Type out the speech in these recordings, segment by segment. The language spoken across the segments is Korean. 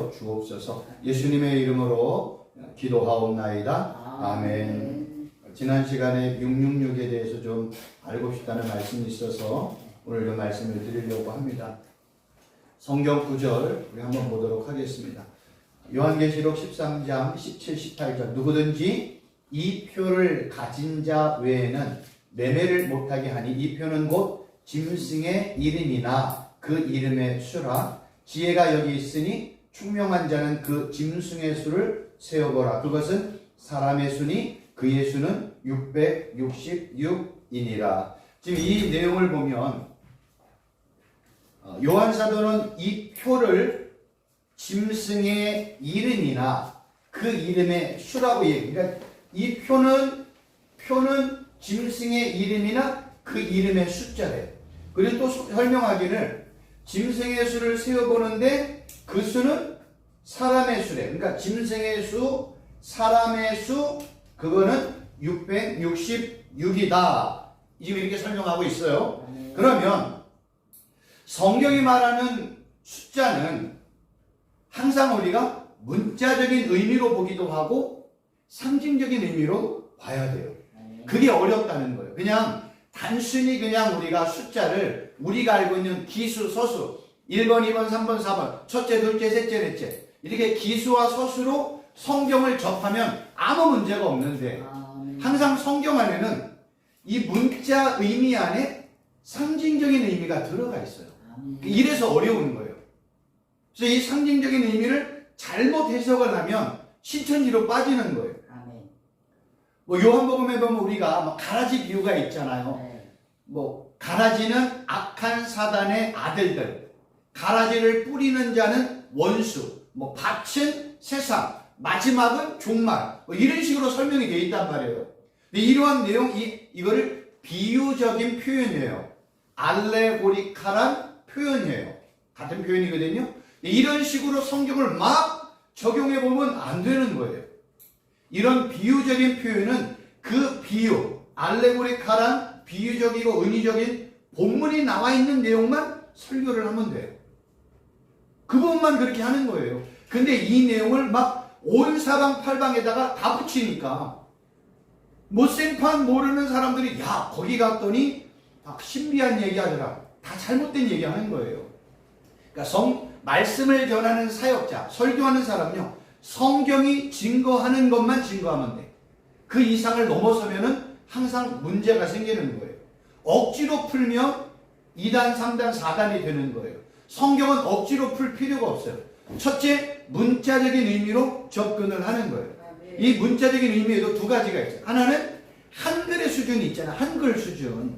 하여 주옵소서. 예수님의 이름으로 기도하옵나이다. 아멘. 지난 시간에 666에 대해서 좀 알고 싶다는 말씀이 있어서 오늘 그 말씀을 드리려고 합니다. 성경 구절 우리 한번 보도록 하겠습니다. 요한계시록 13장 17, 18절 누구든지 이 표를 가진 자 외에는 매매를 못하게 하니 이 표는 곧 짐승의 이름이나 그 이름의 수라. 지혜가 여기 있으니 총명한 자는 그 짐승의 수를 세어보라. 그것은 사람의 수니 그의 수는 666이니라. 지금 이 내용을 보면 요한 사도는 이 표를 짐승의 이름이나 그 이름의 수라고 얘기해요. 그러니까 이 표는 짐승의 이름이나 그 이름의 숫자래요. 그리고 또 설명하기를 짐승의 수를 세어보는데 그 수는 사람의 수래. 그러니까 짐승의 수, 사람의 수, 그거는 666이다. 지금 이렇게 설명하고 있어요. 그러면 성경이 말하는 숫자는 항상 우리가 문자적인 의미로 보기도 하고 상징적인 의미로 봐야 돼요. 그게 어렵다는 거예요. 그냥 단순히 그냥 우리가 숫자를 우리가 알고 있는 기수, 서수 1번, 2번, 3번, 4번 첫째, 둘째, 셋째, 넷째 이렇게 기수와 서수로 성경을 접하면 아무 문제가 없는데 항상 성경 안에는 이 문자 의미 안에 상징적인 의미가 들어가 있어요. 이래서 어려운 거예요. 그래서 이 상징적인 의미를 잘못 해석을 하면 신천지로 빠지는 거예요. 뭐 요한복음에 보면 우리가 가라지 비유가 있잖아요. 뭐 가라지는 악한 사단의 아들들, 가라지를 뿌리는 자는 원수, 뭐 밭은 세상, 마지막은 종말, 뭐 이런 식으로 설명이 되어 있단 말이에요. 근데 이러한 내용, 이거를 비유적인 표현이에요. 알레고리카란 표현이에요. 같은 표현이거든요. 이런 식으로 성경을 막 적용해 보면 안 되는 거예요. 이런 비유적인 표현은 그 비유, 알레고리카란 비유적이고 은유적인 본문이 나와 있는 내용만 설교를 하면 돼요. 그 부분만 그렇게 하는 거예요. 근데 이 내용을 막 온 사방팔방에다가 다 붙이니까 뭐 생판 모르는 사람들이 야 거기 갔더니 막 신비한 얘기 하더라. 다 잘못된 얘기 하는 거예요. 그러니까 말씀을 전하는 사역자, 설교하는 사람은요 성경이 증거하는 것만 증거하면 돼. 그 이상을 넘어서면은 항상 문제가 생기는 거예요. 억지로 풀면 2단, 3단, 4단이 되는 거예요. 성경은 억지로 풀 필요가 없어요. 첫째, 문자적인 의미로 접근을 하는 거예요. 이 문자적인 의미에도 두 가지가 있어요. 하나는 한글의 수준이 있잖아요. 한글 수준.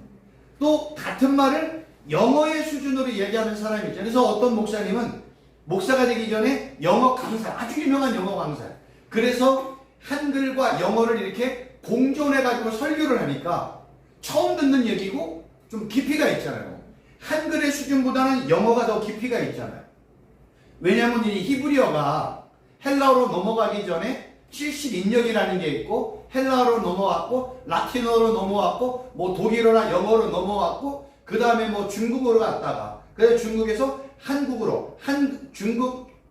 또 같은 말을 영어의 수준으로 얘기하는 사람이 있잖아요. 그래서 어떤 목사님은 목사가 되기 전에 영어 강사, 아주 유명한 영어 강사. 그래서 한글과 영어를 이렇게 공존해가지고 설교를 하니까 처음 듣는 얘기고 좀 깊이가 있잖아요. 한글의 수준보다는 영어가 더 깊이가 있잖아요. 왜냐하면 이 히브리어가 헬라어로 넘어가기 전에 70인역이라는 게 있고 헬라어로 넘어왔고 라틴어로 넘어왔고 뭐 독일어나 영어로 넘어왔고 그 다음에 뭐 중국어로 갔다가 그래서 중국에서 한국으로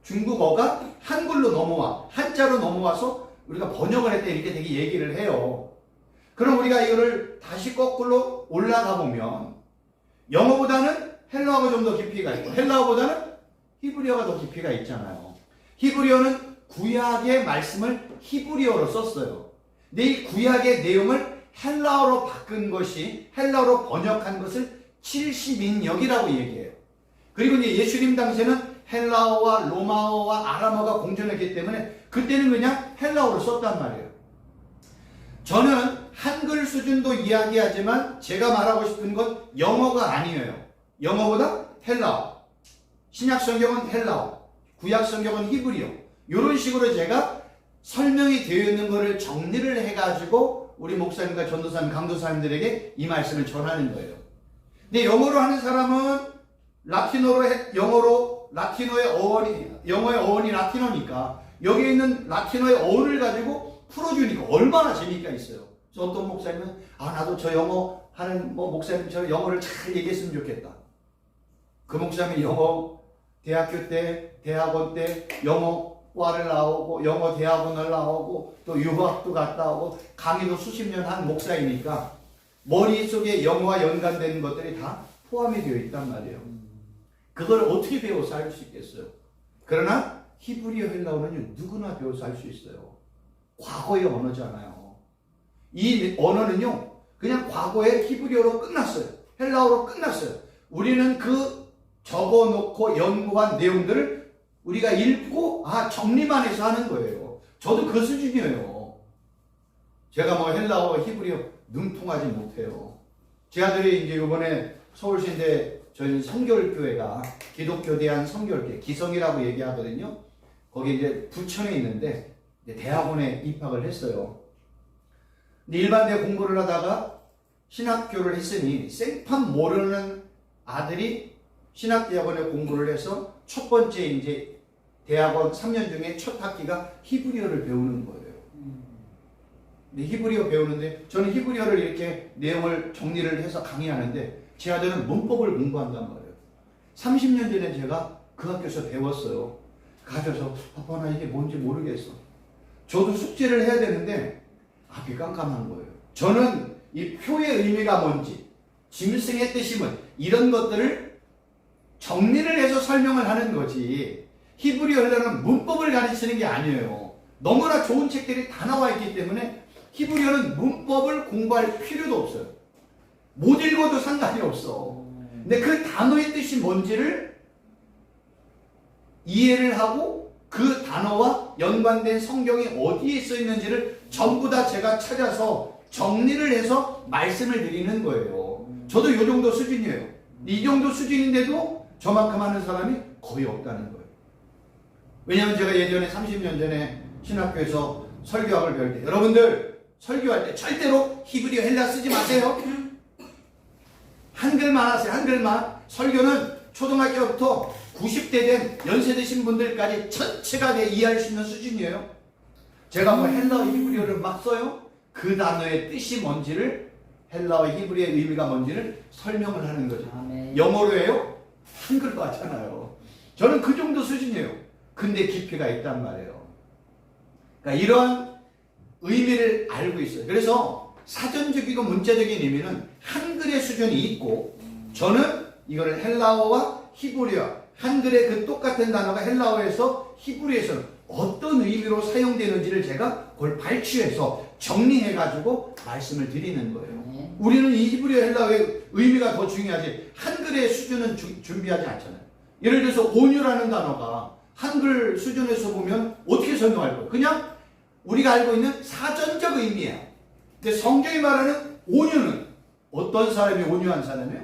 중국어가 한글로 넘어와 한자로 넘어와서 우리가 번역을 했대 이렇게 되게 얘기를 해요. 그럼 우리가 이거를 다시 거꾸로 올라가 보면 영어보다는 헬라어가 좀 더 깊이가 있고 헬라어보다는 히브리어가 더 깊이가 있잖아요. 히브리어는 구약의 말씀을 히브리어로 썼어요. 근데 이 구약의 내용을 헬라어로 바꾼 것이 헬라어로 번역한 것을 70인역이라고 얘기해요. 그리고 이제 예수님 당시에는 헬라어와 로마어와 아람어가 공존했기 때문에 그때는 그냥 헬라어를 썼단 말이에요. 저는 한글 수준도 이야기하지만 제가 말하고 싶은 건 영어가 아니에요. 영어보다 헬라어. 신약 성경은 헬라어, 구약 성경은 히브리어. 이런 식으로 제가 설명이 되어 있는 것을 정리를 해가지고 우리 목사님과 전도사님, 강도사님들에게 이 말씀을 전하는 거예요. 근데 영어로 하는 사람은 영어의 어원이 라틴어니까 여기 있는 라틴어의 어원을 가지고 풀어주니까 얼마나 재미가 있어요. 그래서 어떤 목사님은 나도 저 영어 하는 목사님처럼 영어를 잘 얘기했으면 좋겠다. 그 목사님이 영어 대학교 때, 대학원 때 영어과를 나오고 영어 대학원을 나오고 또 유학도 갔다 오고 강의도 수십 년 한 목사이니까 머릿속에 영어와 연관되는 것들이 다 포함이 되어 있단 말이에요. 그걸 어떻게 배워서 알 수 있겠어요? 그러나 히브리어 헬라어는 누구나 배워서 알 수 있어요. 과거의 언어잖아요. 이 언어는요, 그냥 과거의 히브리어로 끝났어요. 헬라어로 끝났어요. 우리는 그 적어놓고 연구한 내용들을 우리가 읽고 정리만 해서 하는 거예요. 저도 그 수준이에요. 제가 뭐 헬라어, 히브리어 능통하지 못해요. 제 아들이 이제 이번에 서울시인데 저희 성결교회가 기독교 대한 성결교회 기성이라고 얘기하거든요. 거기 이제 부천에 있는데 이제 대학원에 입학을 했어요. 근데 일반대 공부를 하다가 신학교를 했으니 생판 모르는 아들이 신학대학원에 공부를 해서 첫 번째 이제 대학원 3년 중에 첫 학기가 히브리어를 배우는 거예요. 근데 히브리어 배우는데 저는 히브리어를 이렇게 내용을 정리를 해서 강의하는데 제 아들은 문법을 공부한단 말이에요. 30년 전에 제가 그 학교에서 배웠어요. 가져서 아빠 나 이게 뭔지 모르겠어. 저도 숙제를 해야 되는데 앞이 깜깜한 거예요. 저는 이 표의 의미가 뭔지, 짐승의 뜻이 뭔지 이런 것들을 정리를 해서 설명을 하는 거지 히브리어 헬라어는 문법을 가르치는 게 아니에요. 너무나 좋은 책들이 다 나와 있기 때문에 히브리어는 문법을 공부할 필요도 없어요. 못 읽어도 상관이 없어. 근데 그 단어의 뜻이 뭔지를 이해를 하고 그 단어와 연관된 성경이 어디에 써 있는지를 전부 다 제가 찾아서 정리를 해서 말씀을 드리는 거예요. 저도 이 정도 수준이에요. 이 정도 수준인데도 저만큼 하는 사람이 거의 없다는 거예요. 왜냐하면 제가 예전에 30년 전에 신학교에서 설교학을 배울 때 여러분들 설교할 때 절대로 히브리어 헬라 쓰지 마세요. 한글만 하세요. 한글만. 설교는 초등학교부터 90대 된 연세 드신 분들까지 전체가 다 이해할 수 있는 수준이에요. 제가 뭐 헬라어 히브리어를 막 써요. 그 단어의 뜻이 뭔지를 헬라어 히브리어의 의미가 뭔지를 설명을 하는 거죠. 영어로 해요? 한글로 하잖아요. 저는 그 정도 수준이에요. 근데 깊이가 있단 말이에요. 그러니까 이런 의미를 알고 있어요. 그래서 사전적이고 문자적인 의미는 한글의 수준이 있고 저는 이거를 헬라어와 히브리어 한글의 그 똑같은 단어가 헬라어에서 히브리어에서는 어떤 의미로 사용되는지를 제가 그걸 발췌해서 정리해가지고 말씀을 드리는 거예요. 우리는 이 히브리어 헬라어의 의미가 더 중요하지 한글의 수준은 준비하지 않잖아요. 예를 들어서 온유라는 단어가 한글 수준에서 보면 어떻게 설명할 거예요? 그냥 우리가 알고 있는 사전적 의미야. 근데 성경이 말하는 온유는 어떤 사람이 온유한 사람이에요?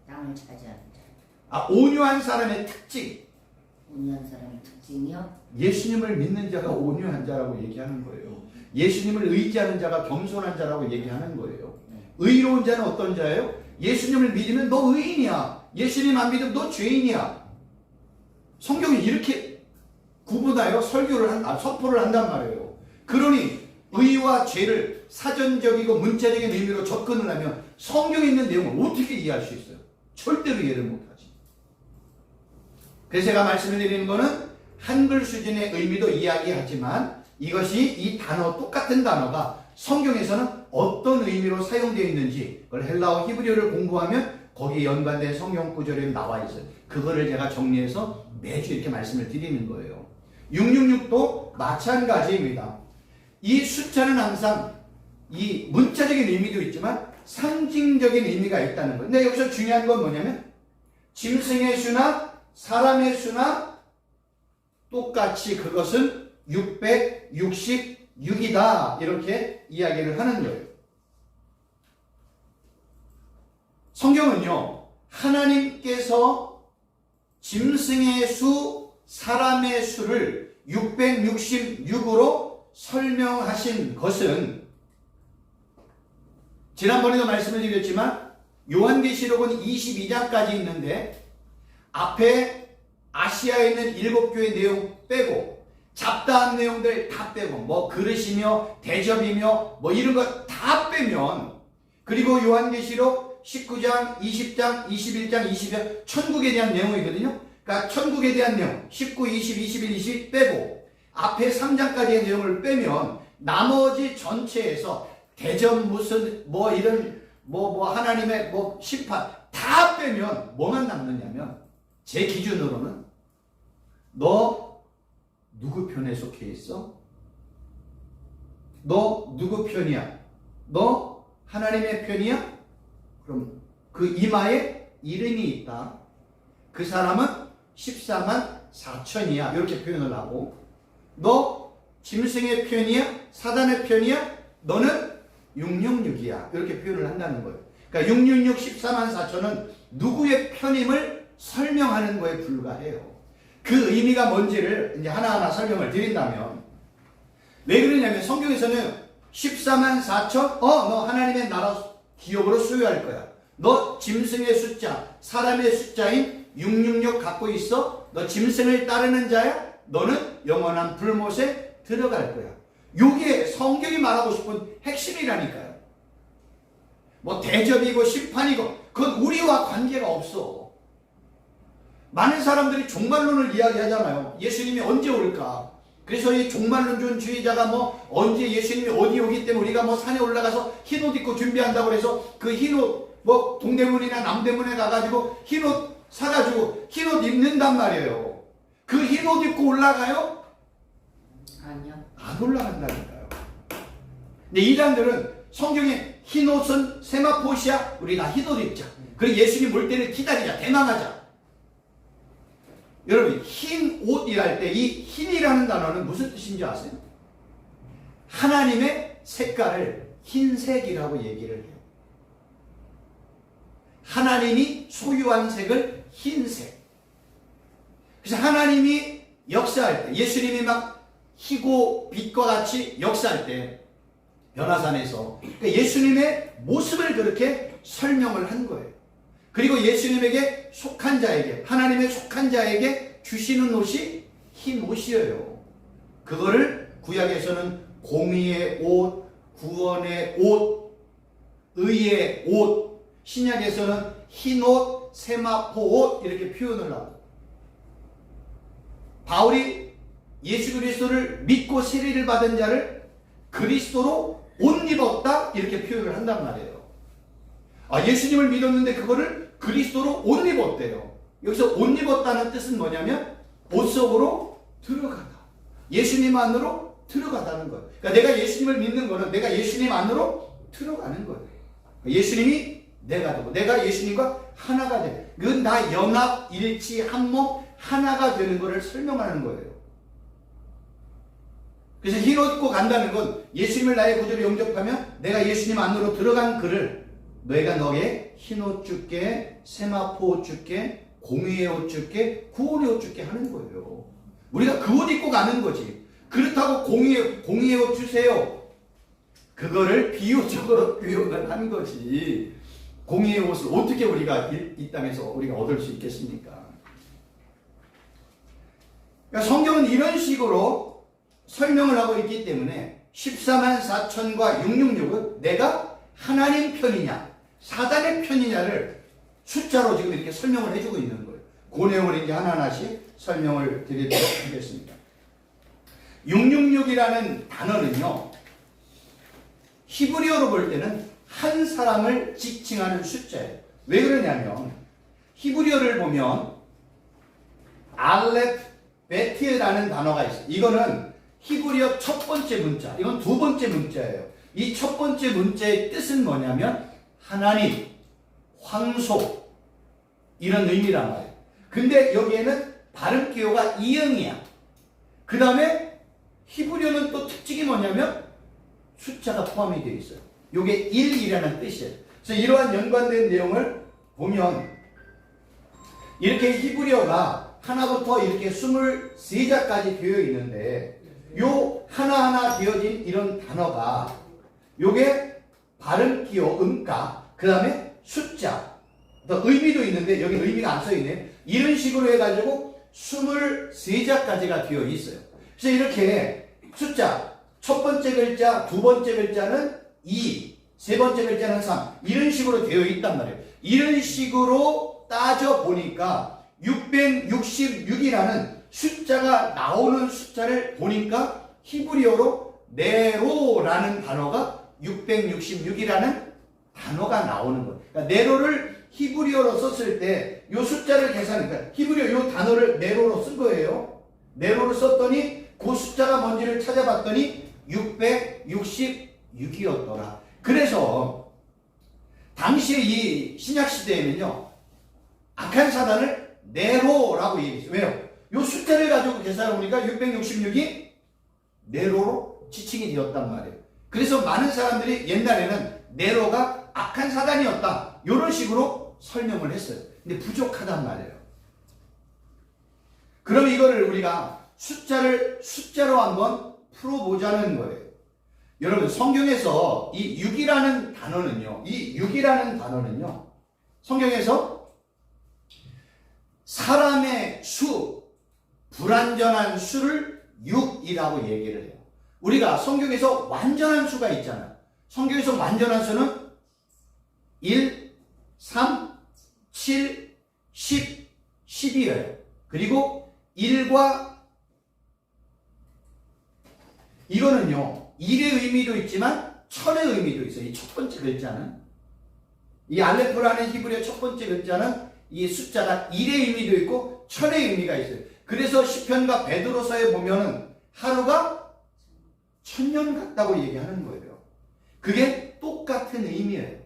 남을 차지하는 자. 온유한 사람의 특징. 온유한 사람의 특징이요? 예수님을 믿는 자가 온유한 자라고 얘기하는 거예요. 예수님을 의지하는 자가 겸손한 자라고 얘기하는 거예요. 의로운 자는 어떤 자예요? 예수님을 믿으면 너 의인이야. 예수님 안 믿으면 너 죄인이야. 성경이 이렇게 구분하여 선포를 한단 말이에요. 그러니 의와 죄를 사전적이고 문자적인 의미로 접근을 하면 성경에 있는 내용을 어떻게 이해할 수 있어요? 절대로 이해를 못하지. 그래서 제가 말씀을 드리는 거는 한글 수준의 의미도 이야기하지만 이것이 이 단어 똑같은 단어가 성경에서는 어떤 의미로 사용되어 있는지 그걸 헬라어 히브리어를 공부하면 거기에 연관된 성경 구절에 나와 있어요. 그거를 제가 정리해서 매주 이렇게 말씀을 드리는 거예요. 666도 마찬가지입니다. 이 숫자는 항상 이 문자적인 의미도 있지만 상징적인 의미가 있다는 거예요. 근데 여기서 중요한 건 뭐냐면 짐승의 수나 사람의 수나 똑같이 그것은 666이다 이렇게 이야기를 하는 거예요. 성경은요 하나님께서 짐승의 수, 사람의 수를 666으로 설명하신 것은 지난번에도 말씀을 드렸지만 요한계시록은 22장까지 있는데 앞에 아시아에 있는 7교회 내용 빼고 잡다한 내용들 다 빼고 뭐 그릇이며 대접이며 뭐 이런 거 다 빼면 그리고 요한계시록 19장, 20장, 21장, 22장 천국에 대한 내용이거든요. 그러니까 천국에 대한 내용 19, 20, 21, 22 빼고 앞에 3장까지의 내용을 빼면 나머지 전체에서 대전 무슨 뭐 이런 뭐 하나님의 뭐 심판 다 빼면 뭐만 남느냐면 제 기준으로는 너 누구 편에 속해 있어? 너 누구 편이야? 너 하나님의 편이야? 그럼 그 이마에 이름이 있다. 그 사람은 14만 4천이야. 이렇게 표현을 하고 너 짐승의 편이야? 사단의 편이야? 너는 666이야. 이렇게 표현을 한다는 거예요. 그러니까 666, 14만 4천은 누구의 편임을 설명하는 거에 불과해요. 그 의미가 뭔지를 이제 하나하나 설명을 드린다면 왜 그러냐면 성경에서는 14만 4천 너 하나님의 나라 기업으로 소유할 거야. 너 짐승의 숫자, 사람의 숫자인 666 갖고 있어? 너 짐승을 따르는 자야? 너는 영원한 불못에 들어갈 거야. 요게 성경이 말하고 싶은 핵심이라니까요. 뭐 대접이고 심판이고 그건 우리와 관계가 없어. 많은 사람들이 종말론을 이야기하잖아요. 예수님이 언제 올까? 그래서 이 종말론주의자가 뭐 언제 예수님이 어디 오기 때문에 우리가 뭐 산에 올라가서 흰옷 입고 준비한다고 해서 그 흰옷 뭐 동대문이나 남대문에 가가지고 흰옷 사가지고 흰옷 입는단 말이에요. 그 흰옷 입고 올라가요? 아니요. 안 올라간다니까요. 근데 이단들은 성경에 흰옷은 세마포시야. 우리가 흰옷 입자. 그리고 예수님 올 때를 기다리자. 대망하자. 여러분 흰 옷이랄 때 이 흰이라는 단어는 무슨 뜻인지 아세요? 하나님의 색깔을 흰색이라고 얘기를 해요. 하나님이 소유한 색을 흰색. 그래서 하나님이 역사할 때 예수님이 막 희고 빛과 같이 역사할 때 변화산에서 그러니까 예수님의 모습을 그렇게 설명을 한 거예요. 그리고 예수님에게 속한 자에게 하나님의 속한 자에게 주시는 옷이 흰 옷이에요. 그거를 구약에서는 공의의 옷, 구원의 옷, 의의 옷, 신약에서는 흰 옷, 세마포 옷 이렇게 표현을 하고 바울이 예수 그리스도를 믿고 세례를 받은 자를 그리스도로 옷 입었다 이렇게 표현을 한단 말이에요. 예수님을 믿었는데 그거를 그리스도로 옷 입었대요. 여기서 옷 입었다는 뜻은 뭐냐면 옷 속으로 들어가다. 예수님 안으로 들어가다는 거예요. 그러니까 내가 예수님을 믿는 거는 내가 예수님 안으로 들어가는 거예요. 예수님이 내가 되고 내가 예수님과 하나가 돼. 그건 다 연합, 일치, 한몸, 하나가 되는 것을 설명하는 거예요. 그래서 흰옷 입고 간다는 건 예수님을 나의 구주로 영접하면 내가 예수님 안으로 들어간 그를 너희가 너의 흰옷 줄게, 세마포 옷 줄게, 공의의 옷 줄게, 구원의 옷 줄게 하는 거예요. 우리가 그 옷 입고 가는 거지. 그렇다고 공의의 옷 주세요. 그거를 비유적으로 표현을 한 거지. 공의의 옷을 어떻게 우리가 이 땅에서 우리가 얻을 수 있겠습니까? 그러니까 성경은 이런 식으로 설명을 하고 있기 때문에 14만 4천과 666은 내가 하나님 편이냐 사단의 편이냐를 숫자로 지금 이렇게 설명을 해주고 있는 거예요. 그 내용을 이제 하나하나씩 설명을 드리도록 하겠습니다. 666이라는 단어는요, 히브리어로 볼 때는 한 사람을 지칭하는 숫자예요. 왜 그러냐면 히브리어를 보면 알렙 베트라는 단어가 있어요. 이거는 히브리어 첫 번째 문자, 이건 두 번째 문자예요. 이 첫 번째 문자의 뜻은 뭐냐면 하나님, 황소 이런 의미란 말이에요. 근데 여기에는 발음 기호가 이응이야. 그 다음에 히브리어는 또 특징이 뭐냐면 숫자가 포함이 되어 있어요. 이게 1이라는 뜻이에요. 그래서 이러한 연관된 내용을 보면 이렇게 히브리어가 하나부터 이렇게 23자까지 되어 있는데 요 하나하나 되어진 이런 단어가 요게 발음 기호 음가 그 다음에 숫자 더 의미도 있는데 여기 의미가 안 써있네. 이런 식으로 해가지고 23자까지가 되어 있어요. 그래서 이렇게 숫자 첫 번째 글자 두 번째 글자는 2 세 번째 글자는 3 이런 식으로 되어 있단 말이에요. 이런 식으로 따져 보니까 666이라는 숫자가 나오는 숫자를 보니까 히브리어로 네로라는 단어가 666이라는 단어가 나오는 거예요. 그러니까 네로를 히브리어로 썼을 때 이 숫자를 계산하니까 히브리어 이 단어를 네로로 쓴 거예요. 네로를 썼더니 그 숫자가 뭔지를 찾아봤더니 666이었더라. 그래서 당시에 이 신약 시대에는요, 악한 사단을 네로라고 얘기했어요. 왜요? 이 숫자를 가지고 계산해 보니까 666이 네로로 지칭이 되었단 말이에요. 그래서 많은 사람들이 옛날에는 네로가 악한 사단이었다, 이런 식으로 설명을 했어요. 근데 부족하단 말이에요. 그럼 이거를 우리가 숫자로 한번 풀어보자는 거예요. 여러분, 성경에서 이 6이라는 단어는요, 성경에서 사람의 수, 불완전한 수를 6이라고 얘기를 해요. 우리가 성경에서 완전한 수가 있잖아요. 성경에서 완전한 수는 1, 3, 7, 10, 10이에요. 그리고 1과 이거는요, 1의 의미도 있지만 1000의 의미도 있어요. 이 첫 번째 글자는, 이 알레프라는 히브리어 첫 번째 글자는 이 숫자가 1의 의미도 있고 1000의 의미가 있어요. 그래서 시편과 베드로서에 보면은 하루가 1000년 같다고 얘기하는 거예요. 그게 똑같은 의미예요.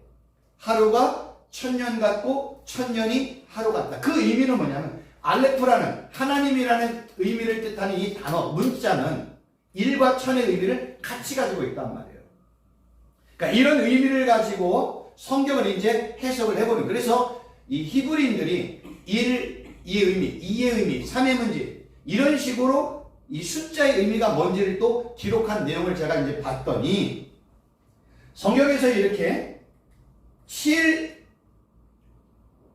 하루가 1000년 같고 1000년이 하루 같다. 그 의미는 뭐냐면, 알레프라는 하나님이라는 의미를 뜻하는 이 단어, 문자는 1과 1000의 의미를 같이 가지고 있단 말이에요. 그러니까 이런 의미를 가지고 성경을 이제 해석을 해보는, 그래서 이 히브리인들이 1, 2의 의미, 2의 의미, 3의 문제, 이런 식으로 이 숫자의 의미가 뭔지를 또 기록한 내용을 제가 이제 봤더니, 성경에서 이렇게 7,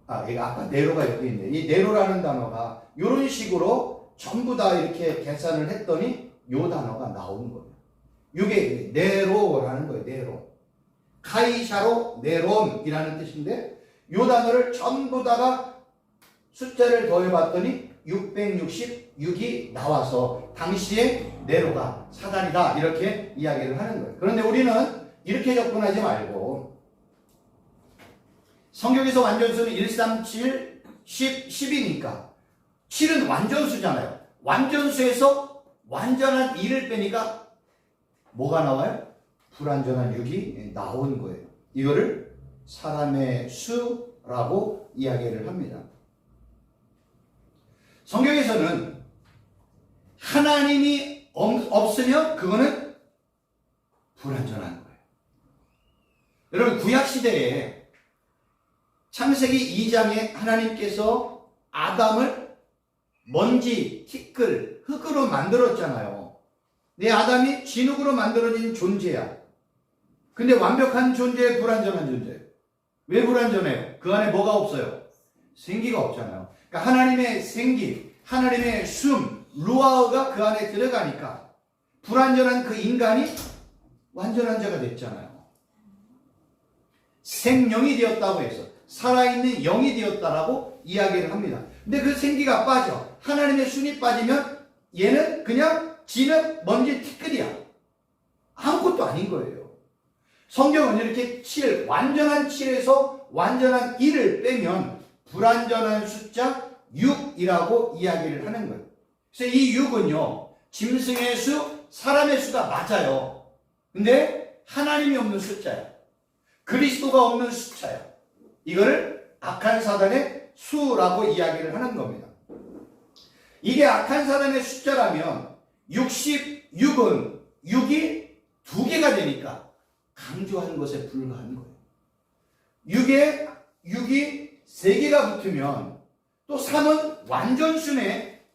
아까 네로가 여기 있네. 이 네로라는 단어가 이런 식으로 전부 다 이렇게 계산을 했더니 요 단어가 나오는 거예요. 이게 네로라는 거예요. 네로. 카이샤로 네론이라는 뜻인데, 요 단어를 전부 다가 숫자를 더해봤더니 666이 나와서 당시에 네로가 사단이다, 이렇게 이야기를 하는 거예요. 그런데 우리는 이렇게 접근하지 말고, 성경에서 완전수는 1, 3, 7, 10, 10이니까 7은 완전수잖아요. 완전수에서 완전한 2를 빼니까 뭐가 나와요? 불완전한 6이 나온 거예요. 이거를 사람의 수라고 이야기를 합니다. 성경에서는 하나님이 없으면 그거는 불완전한 거예요. 여러분, 구약시대에 창세기 2장에 하나님께서 아담을 먼지, 티끌, 흙으로 만들었잖아요. 내 아담이 진흙으로 만들어진 존재야. 근데 완벽한 존재, 불완전한 존재. 왜 불완전해요? 그 안에 뭐가 없어요? 생기가 없잖아요. 그러니까 하나님의 생기, 하나님의 숨, 루아흐가 그 안에 들어가니까 불완전한 그 인간이 완전한 자가 됐잖아요. 생명이 되었다고 해서 살아있는 영이 되었다라고 이야기를 합니다. 근데 그 생기가 빠져, 하나님의 순이 빠지면 얘는 그냥 진흙, 먼지, 티끌이야. 아무것도 아닌 거예요. 성경은 이렇게 7, 완전한 7에서 완전한 1을 빼면 불완전한 숫자 6이라고 이야기를 하는 거예요. 그래서 이 6은요, 짐승의 수, 사람의 수가 맞아요. 근데 하나님이 없는 숫자야. 그리스도가 없는 숫자야. 이거를 악한 사단의 수라고 이야기를 하는 겁니다. 이게 악한 사단의 숫자라면 66은 6이 2개가 되니까 강조한 것에 불과한 거예요. 6이 3개가 붙으면 또 3은 완전수네.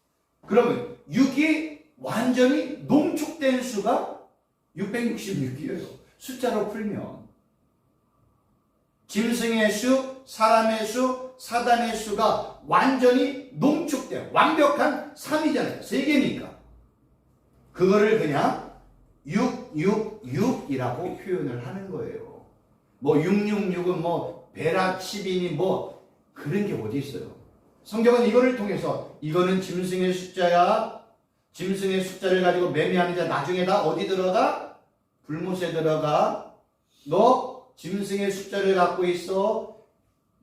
그러면 6이 완전히 농축된 수가 666이에요. 숫자로 풀면. 짐승의 수, 사람의 수, 사단의 수가 완전히 농축된 완벽한 3이잖아요. 3개니까. 그거를 그냥 666이라고 표현을 하는 거예요. 뭐 666은 뭐 베라 10이니 뭐 그런 게 어디 있어요. 성경은 이거를 통해서 이거는 짐승의 숫자야. 짐승의 숫자를 가지고 매매하는 자 나중에 다 어디 들어가? 불못에 들어가. 너 짐승의 숫자를 갖고 있어.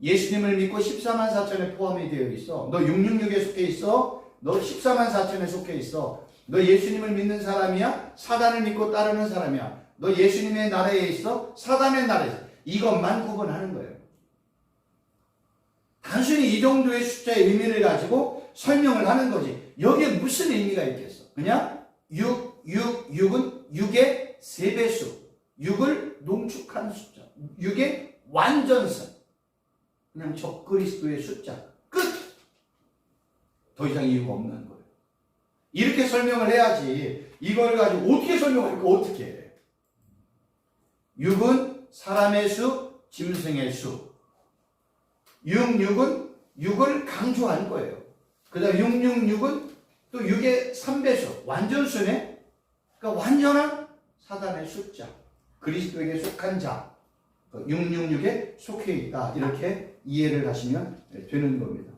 예수님을 믿고 14만 4천에 포함이 되어 있어. 너 666에 속해 있어. 너 14만 4천에 속해 있어. 너 예수님을 믿는 사람이야? 사단을 믿고 따르는 사람이야? 너 예수님의 나라에 있어? 사단의 나라에 있어? 이것만 구분하는 거예요. 단순히 이 정도의 숫자의 의미를 가지고 설명을 하는 거지. 여기에 무슨 의미가 있겠어? 그냥 6은 6의 3배수. 6을 농축한 숫자. 6의 완전선. 그냥 적그리스도의 숫자. 끝! 더 이상 이유가 없는 거예요. 이렇게 설명을 해야지 이걸 가지고 어떻게 설명할까? 어떻게 해? 6은 사람의 수, 짐승의 수. 6은 6을 강조한 거예요. 그 다음 666은 또 6의 3배수. 완전수네? 그러니까 완전한 사단의 숫자. 그리스도에게 속한 자. 666에 속해 있다. 이렇게 이해를 하시면 되는 겁니다.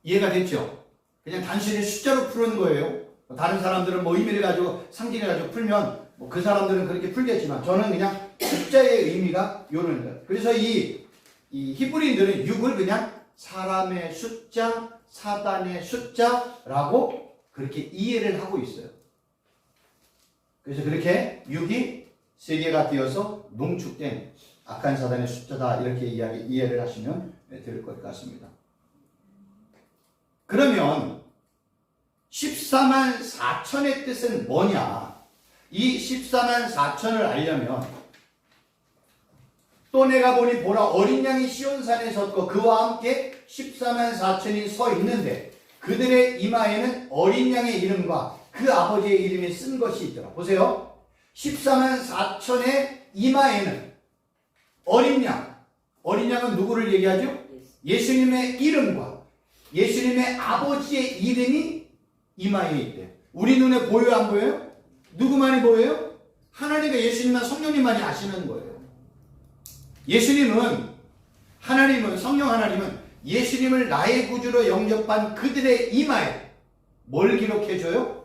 이해가 됐죠? 그냥 단순히 숫자로 푸는 거예요. 다른 사람들은 뭐 의미를 가지고 상징을 가지고 풀면 뭐 그 사람들은 그렇게 풀겠지만 저는 그냥 숫자의 의미가 요런 거예요. 그래서 이 히브리인들은 6을 그냥 사람의 숫자, 사단의 숫자라고 그렇게 이해를 하고 있어요. 그래서 그렇게 6이 3개가 되어서 농축된 악한 사단의 숫자다 이렇게 이해를 하시면 될 것 같습니다. 그러면 14만 4천의 뜻은 뭐냐? 이 14만 4천을 알려면 또 내가 보니 보라 어린 양이 시온산에 섰고 그와 함께 14만 4천이 서 있는데 그들의 이마에는 어린 양의 이름과 그 아버지의 이름이 쓴 것이 있더라. 보세요. 14만 4천의 이마에는 어린 양. 어린 양은 누구를 얘기하죠? 예수님의 이름과 예수님의 아버지의 이름이 이마에 있대요. 우리 눈에 보여요, 안 보여요? 누구만이 보여요? 하나님과 예수님만 성령님만이 아시는 거예요. 하나님은 성령 하나님은 예수님을 나의 구주로 영접한 그들의 이마에 뭘 기록해줘요?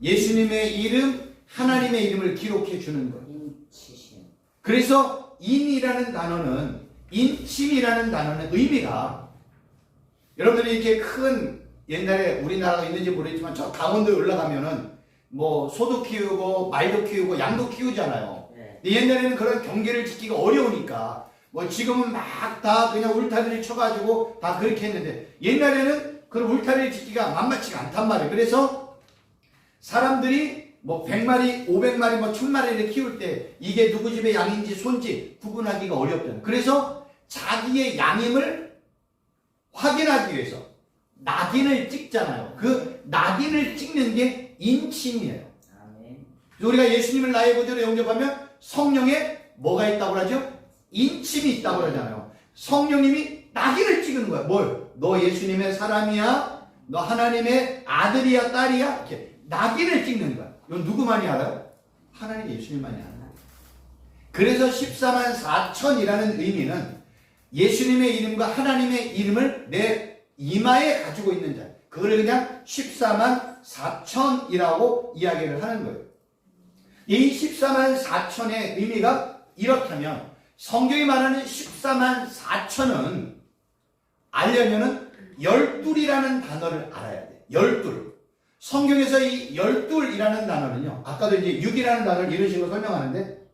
예수님의 이름, 하나님의 이름을 기록해 주는 거예요. 그래서 인이라는 단어는 인침이라는 단어는 의미가 여러분들이 이렇게 큰 옛날에 우리나라가 있는지 모르겠지만 저 강원도에 올라가면은 뭐 소도 키우고 말도 키우고 양도 키우잖아요. 근데 옛날에는 그런 경계를 짓기가 어려우니까 뭐 지금은 막 다 그냥 울타리를 쳐가지고 다 그렇게 했는데 옛날에는 그런 울타리를 짓기가 만만치가 않단 말이에요. 그래서 사람들이 뭐 100마리, 500마리, 뭐 1000마리를 키울 때 이게 누구 집의 양인지 손지 구분하기가 어렵잖아요. 그래서 자기의 양임을 확인하기 위해서 낙인을 찍잖아요. 그 낙인을 찍는 게 인침이에요. 우리가 예수님을 나의 구주로 영접하면 성령에 뭐가 있다고 하죠? 인침이 있다고 그러잖아요. 성령님이 낙인을 찍는 거야. 뭘? 너 예수님의 사람이야? 너 하나님의 아들이야? 딸이야? 이렇게 낙인을 찍는 거야. 이건 누구만이 알아요? 하나님 예수님만이 알아요. 그래서 14만 4천이라는 의미는 예수님의 이름과 하나님의 이름을 내 이마에 가지고 있는 자. 그걸 그냥 14만 4천이라고 이야기를 하는 거예요. 이 14만 4천의 의미가 이렇다면 성경이 말하는 14만 4천은 알려면은 열둘이라는 단어를 알아야 돼. 열둘. 성경에서 이 열둘이라는 단어는요. 아까도 이제 6이라는 단어를 이런 식으로 설명하는데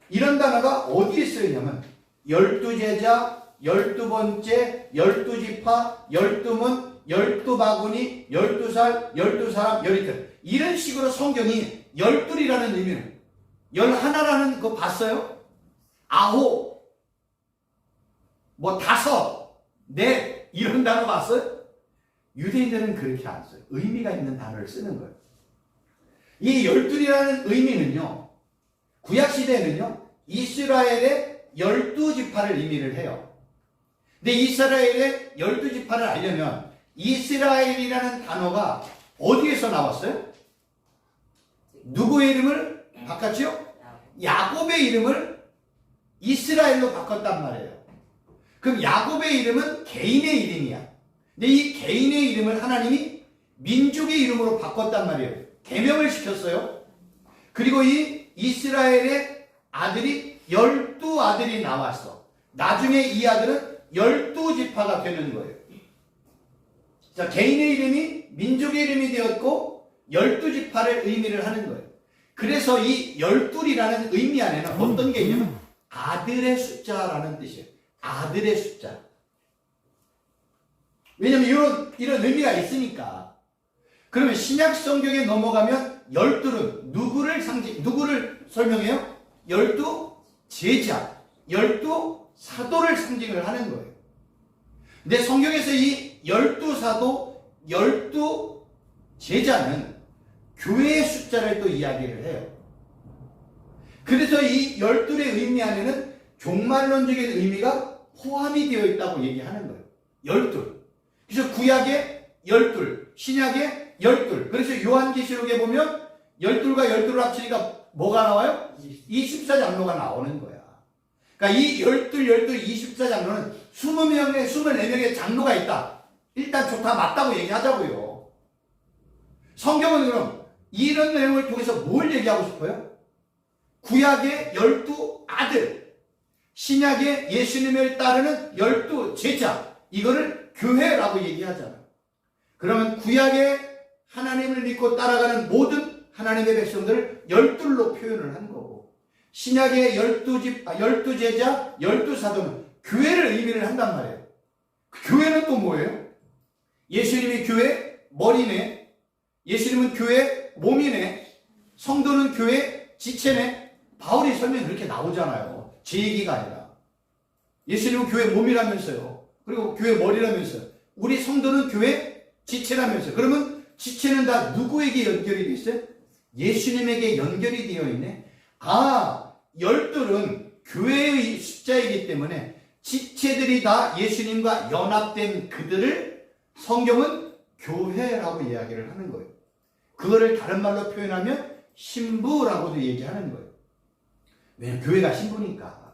이런 단어가 어디에 쓰이냐면 12제자, 12번째, 12지파, 12문, 12바구니, 12살, 12사람, 열이틀. 이런 식으로 성경이 열둘이라는 의미는 11라는 거 봤어요? 9, 뭐 5, 4 이런 단어 봤어요? 유대인들은 그렇게 안 써요. 의미가 있는 단어를 쓰는 거예요. 이 열둘이라는 의미는요. 구약시대에는요. 이스라엘의 12지파를 의미를 해요. 근데 이스라엘의 12지파를 알려면 이스라엘이라는 단어가 어디에서 나왔어요? 누구의 이름을 바꿨죠? 야곱의 이름을 이스라엘로 바꿨단 말이에요. 그럼 야곱의 이름은 개인의 이름이야. 근데 이 개인의 이름을 하나님이 민족의 이름으로 바꿨단 말이에요. 계명을 시켰어요. 그리고 이 이스라엘의 아들이 12아들이 나왔어. 나중에 이 아들은 12지파가 되는 거예요. 자, 개인의 이름이 민족의 이름이 되었고 12지파를 의미를 하는 거예요. 그래서 이 12이라는 의미 안에는 어떤 게 있냐면 아들의 숫자라는 뜻이에요. 아들의 숫자. 왜냐면 이런 의미가 있으니까. 그러면 신약 성경에 넘어가면 12는 누구를 설명해요? 12 제자, 12 사도를 상징을 하는 거예요. 근데 성경에서 이 12 사도, 12 제자는 교회의 숫자를 또 이야기를 해요. 그래서 이 12의 의미 안에는 종말론적인 의미가 포함이 되어 있다고 얘기하는 거예요. 12. 그래서 구약에 12, 신약에 12. 그래서 요한계시록에 보면 12과 12를 합치니까 뭐가 나와요? 24장로가 나오는 거야. 그러니까 이 12, 24장로는 20명의, 24명의 장로가 있다. 일단 좋다, 맞다고 얘기하자고요. 성경은 그럼 이런 내용을 통해서 뭘 얘기하고 싶어요? 구약의 12아들, 신약의 예수님을 따르는 12 제자, 이거를 교회라고 얘기하잖아요. 그러면 구약의 하나님을 믿고 따라가는 모든 하나님의 백성들을 12로 표현을 한 거고, 신약의 12 제자, 12 사도는 교회를 의미를 한단 말이에요. 교회는 또 뭐예요? 예수님이 교회 머리네, 예수님은 교회 몸이네, 성도는 교회 지체네. 바울이 설명이 그렇게 나오잖아요. 제 얘기가 아니라. 예수님은 교회 몸이라면서요. 그리고 교회 머리라면서요. 우리 성도는 교회 지체라면서요. 그러면 지체는 다 누구에게 연결이 되어 있어요? 예수님에게 연결이 되어 있네. 아, 12은 교회의 숫자이기 때문에 지체들이 다 예수님과 연합된 그들을 성경은 교회라고 이야기를 하는 거예요. 그거를 다른 말로 표현하면 신부라고도 얘기하는 거예요. 왜냐면 교회가 신부니까.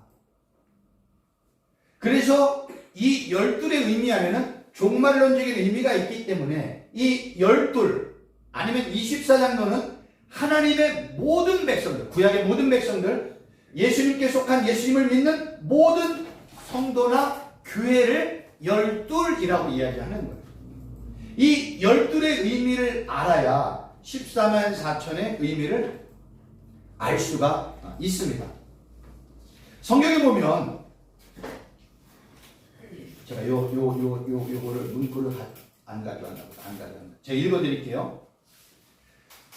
그래서 이 12의 의미 안에는 종말론적인 의미가 있기 때문에 이 12 아니면 24장로는 하나님의 모든 백성들, 구약의 모든 백성들, 예수님께 속한 예수님을 믿는 모든 성도나 교회를 12이라고 이야기하는 거예요. 이 12의 의미를 알아야 14만 4천의 의미를 알 수가 있습니다. 성경에 보면 제가 요거를 문구를 안 가져왔나 보다. 제가 읽어드릴게요.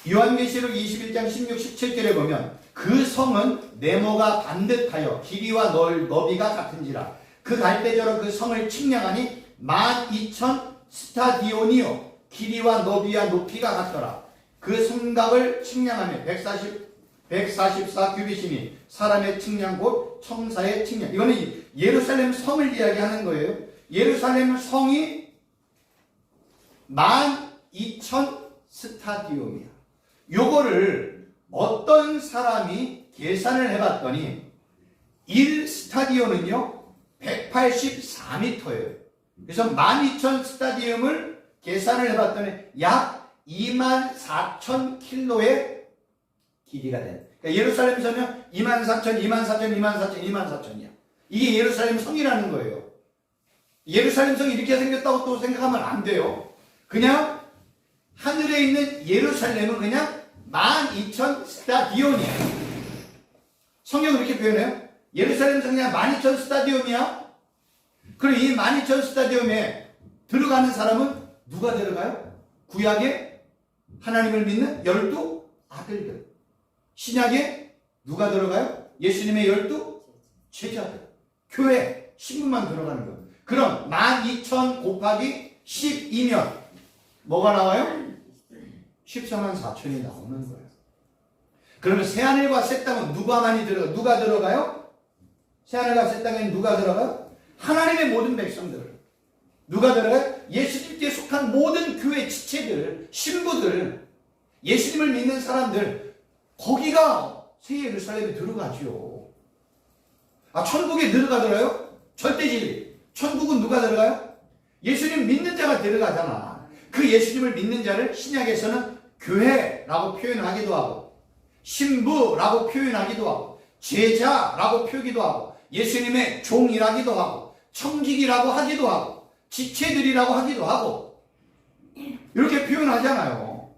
요한계시록 21장 16, 17절에 보면 그 성은 네모가 반듯하여 길이와 너비가 같은지라 그 갈대저로 그 성을 측량하니 12,000 스타디오니요 길이와 너비와 높이가 같더라. 그 성곽을 측량하며 144 규빗이니 사람의 측량 곧 청사의 측량. 이거는 예루살렘 성을 이야기하는 거예요. 예루살렘 성이 12,000 스타디움이야. 요거를 어떤 사람이 계산을 해봤더니 1 스타디움은요 184m예요. 그래서 12,000 스타디움을 계산을 해봤더니 약 24,000km의 길이가 된. 그러니까 예루살렘에서는 24,000이야. 이게 예루살렘 성이라는 거예요. 예루살렘 성이 이렇게 생겼다고 또 생각하면 안 돼요. 그냥 하늘에 있는 예루살렘은 그냥 12,000 스타디온이야. 성경은 이렇게 표현해요. 예루살렘 성이 그냥 12,000 스타디온이야. 그럼 이 12,000 스타디움에 들어가는 사람은 누가 들어가요? 구약에 하나님을 믿는 12 아들들. 신약에 누가 들어가요? 예수님의 12 제자들. 교회 신부만 들어가는 거예요. 그럼 12,000 곱하기 12면 뭐가 나와요? 14만 4천이 나오는 거예요. 그러면 새하늘과 새 땅은 누가 들어가요? 새하늘과 새 땅에 누가 들어가요? 하나님의 모든 백성들. 누가 들어가요? 예수님께 속한 모든 교회 지체들, 신부들, 예수님을 믿는 사람들, 거기가 새 예루살렘에 들어가죠. 아, 천국에 들어가더라요? 절대 진리. 천국은 누가 들어가요? 예수님 믿는 자가 들어가잖아. 그 예수님을 믿는 자를 신약에서는 교회라고 표현하기도 하고, 신부라고 표현하기도 하고, 제자라고 표기도 하고, 예수님의 종이라기도 하고, 청직이라고 하기도 하고, 지체들이라고 하기도 하고, 이렇게 표현하잖아요.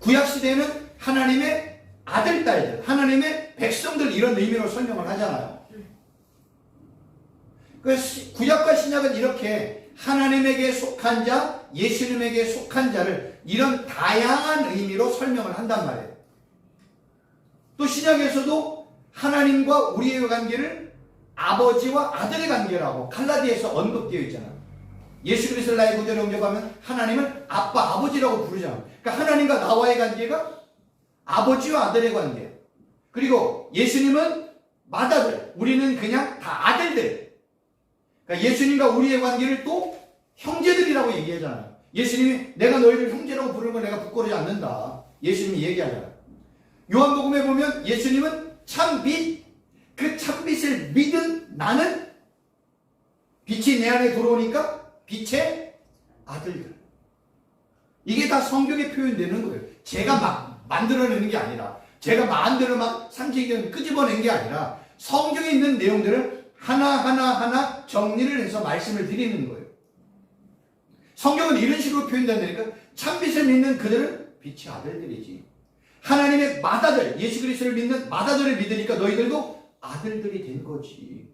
구약시대에는 하나님의 아들, 딸들, 하나님의 백성들 이런 의미로 설명을 하잖아요. 구약과 신약은 이렇게 하나님에게 속한 자, 예수님에게 속한 자를 이런 다양한 의미로 설명을 한단 말이에요. 또 신약에서도 하나님과 우리의 관계를 아버지와 아들의 관계라고 갈라디아에서 언급되어 있잖아요. 예수 그리스도를 나의 구주로 영접하면 하나님을 아빠, 아버지라고 부르잖아요. 그러니까 하나님과 나와의 관계가 아버지와 아들의 관계예요. 그리고 예수님은 맏아들, 우리는 그냥 다 아들들. 그러니까 예수님과 우리의 관계를 또 형제들이라고 얘기하잖아요. 예수님이 내가 너희를 형제라고 부르는 걸 내가 부끄러워하지 않는다. 예수님이 얘기하잖아요. 요한복음에 보면 예수님은 참빛, 그 참빛을 믿은 나는 빛이 내 안에 들어오니까 빛의 아들들. 이게 다 성경에 표현되는 거예요. 제가 막 만들어내는 게 아니라, 제가 마음대로 막 상식적으로 끄집어낸 게 아니라 성경에 있는 내용들을 하나하나 정리를 해서 말씀을 드리는 거예요. 성경은 이런 식으로 표현된다니까. 참빛을 믿는 그들은 빛의 아들들이지. 하나님의 맏아들, 예수 그리스도를 믿는 맏아들을 믿으니까 너희들도 아들들이 된 거지.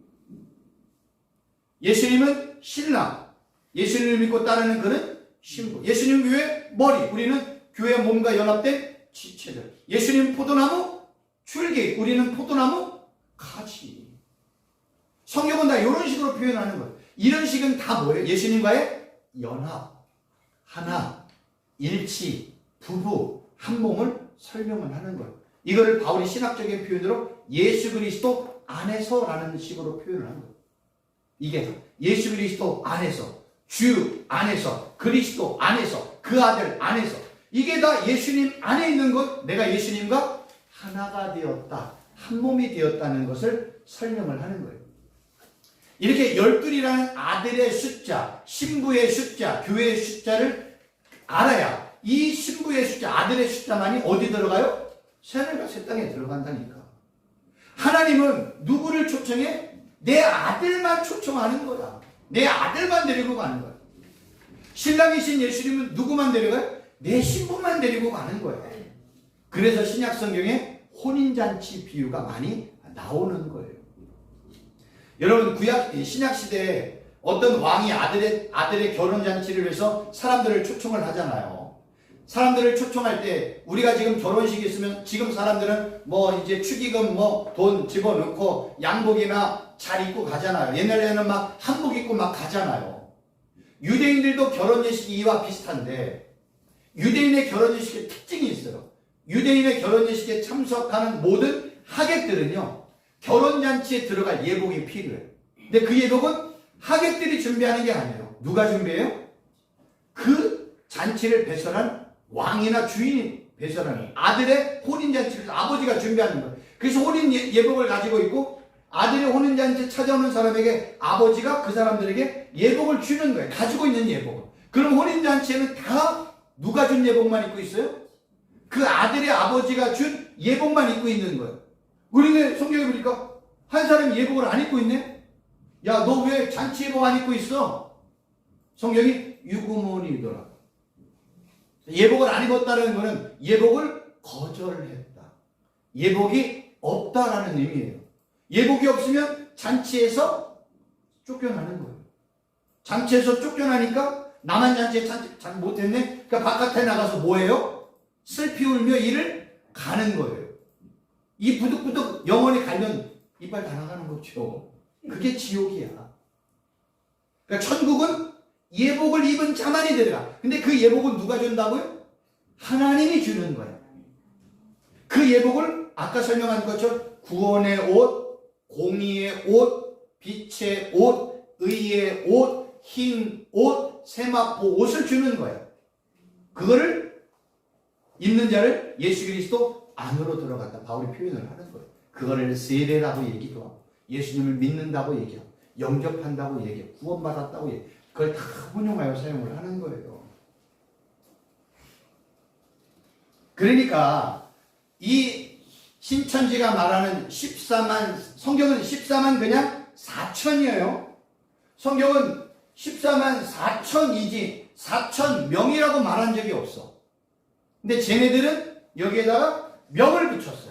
예수님은 신랑, 예수님을 믿고 따르는 그는 신부. 예수님 교회 머리, 우리는 교회 몸과 연합된 지체들. 예수님 포도나무 줄기, 우리는 포도나무 가지. 성경은 다 이런 식으로 표현하는 거예요. 이런 식은 다 뭐예요? 예수님과의 연합, 하나, 일치, 부부, 한 몸을 설명을 하는 거예요. 이거를 바울이 신학적인 표현으로 예수 그리스도 안에서라는 식으로 표현을 하는 거예요. 이게 예수 그리스도 안에서, 주 안에서, 그리스도 안에서, 그 아들 안에서, 이게 다 예수님 안에 있는 것, 내가 예수님과 하나가 되었다, 한 몸이 되었다는 것을 설명을 하는 거예요. 이렇게 열둘이라는 아들의 숫자, 신부의 숫자, 교회의 숫자를 알아야 이 신부의 숫자, 아들의 숫자만이 어디 들어가요? 새하늘과 새 땅에 들어간다니까. 하나님은 누구를 초청해? 내 아들만 초청하는 거야. 내 아들만 데리고 가는 거야. 신랑이신 예수님은 누구만 데려가요? 내 신부만 데리고 가는 거야. 그래서 신약 성경에 혼인잔치 비유가 많이 나오는 거예요. 여러분, 신약 시대에 어떤 왕이 아들의 결혼잔치를 위해서 사람들을 초청을 하잖아요. 사람들을 초청할 때 우리가 지금 결혼식이 있으면 지금 사람들은 뭐 이제 축의금 뭐 돈 집어넣고 양복이나 잘 입고 가잖아요. 옛날에는 막 한복 입고 막 가잖아요. 유대인들도 결혼 예식이 이와 비슷한데 유대인의 결혼 예식의 특징이 있어요. 유대인의 결혼 예식에 참석하는 모든 하객들은요, 결혼잔치에 들어갈 예복이 필요해요. 근데 그 예복은 하객들이 준비하는 게 아니에요. 누가 준비해요? 그 잔치를 배설한 왕이나 주인이 배설하는 아들의 혼인잔치를 아버지가 준비하는 거예요. 그래서 혼인 예복을 가지고 있고 아들의 혼인잔치 찾아오는 사람에게 아버지가 그 사람들에게 예복을 주는 거예요. 가지고 있는 예복을. 그럼 혼인잔치에는 다 누가 준 예복만 입고 있어요? 그 아들의 아버지가 준 예복만 입고 있는 거예요. 우리는 성경에 보니까 한 사람이 예복을 안 입고 있네? 야, 너 왜 잔치 예복 안 입고 있어? 성경이 유구문이더라. 예복을 안 입었다는 것은 예복을 거절했다. 예복이 없다라는 의미예요. 예복이 없으면 잔치에서 쫓겨나는 거예요. 잔치에서 쫓겨나니까 나만 잔치에 잘 못했네? 그러니까 바깥에 나가서 뭐해요? 슬피 울며 이를 가는 거예요. 이 부득부득 영혼이 갈면 이빨 다 나가는 거죠. 그게 지옥이야. 그러니까 천국은 예복을 입은 자만이 되더라. 근데 그 예복은 누가 준다고요? 하나님이 주는 거예요. 그 예복을 아까 설명한 것처럼 구원의 옷, 공의의 옷, 빛의 옷, 의의 옷, 흰 옷, 세마포 옷을 주는 거예요. 그거를 입는 자를 예수 그리스도 안으로 들어갔다. 바울이 표현을 하는 거예요. 그거를 세례라고 얘기도 하고 예수님을 믿는다고 얘기하고 영접한다고 얘기해. 구원받았다고 얘기해. 그걸 다 혼용하여 사용을 하는 거예요. 그러니까 이 신천지가 말하는 14만, 성경은 14만 그냥 4천이에요. 성경은 14만 4천이지 4천 명이라고 말한 적이 없어. 근데 쟤네들은 여기에다가 명을 붙였어.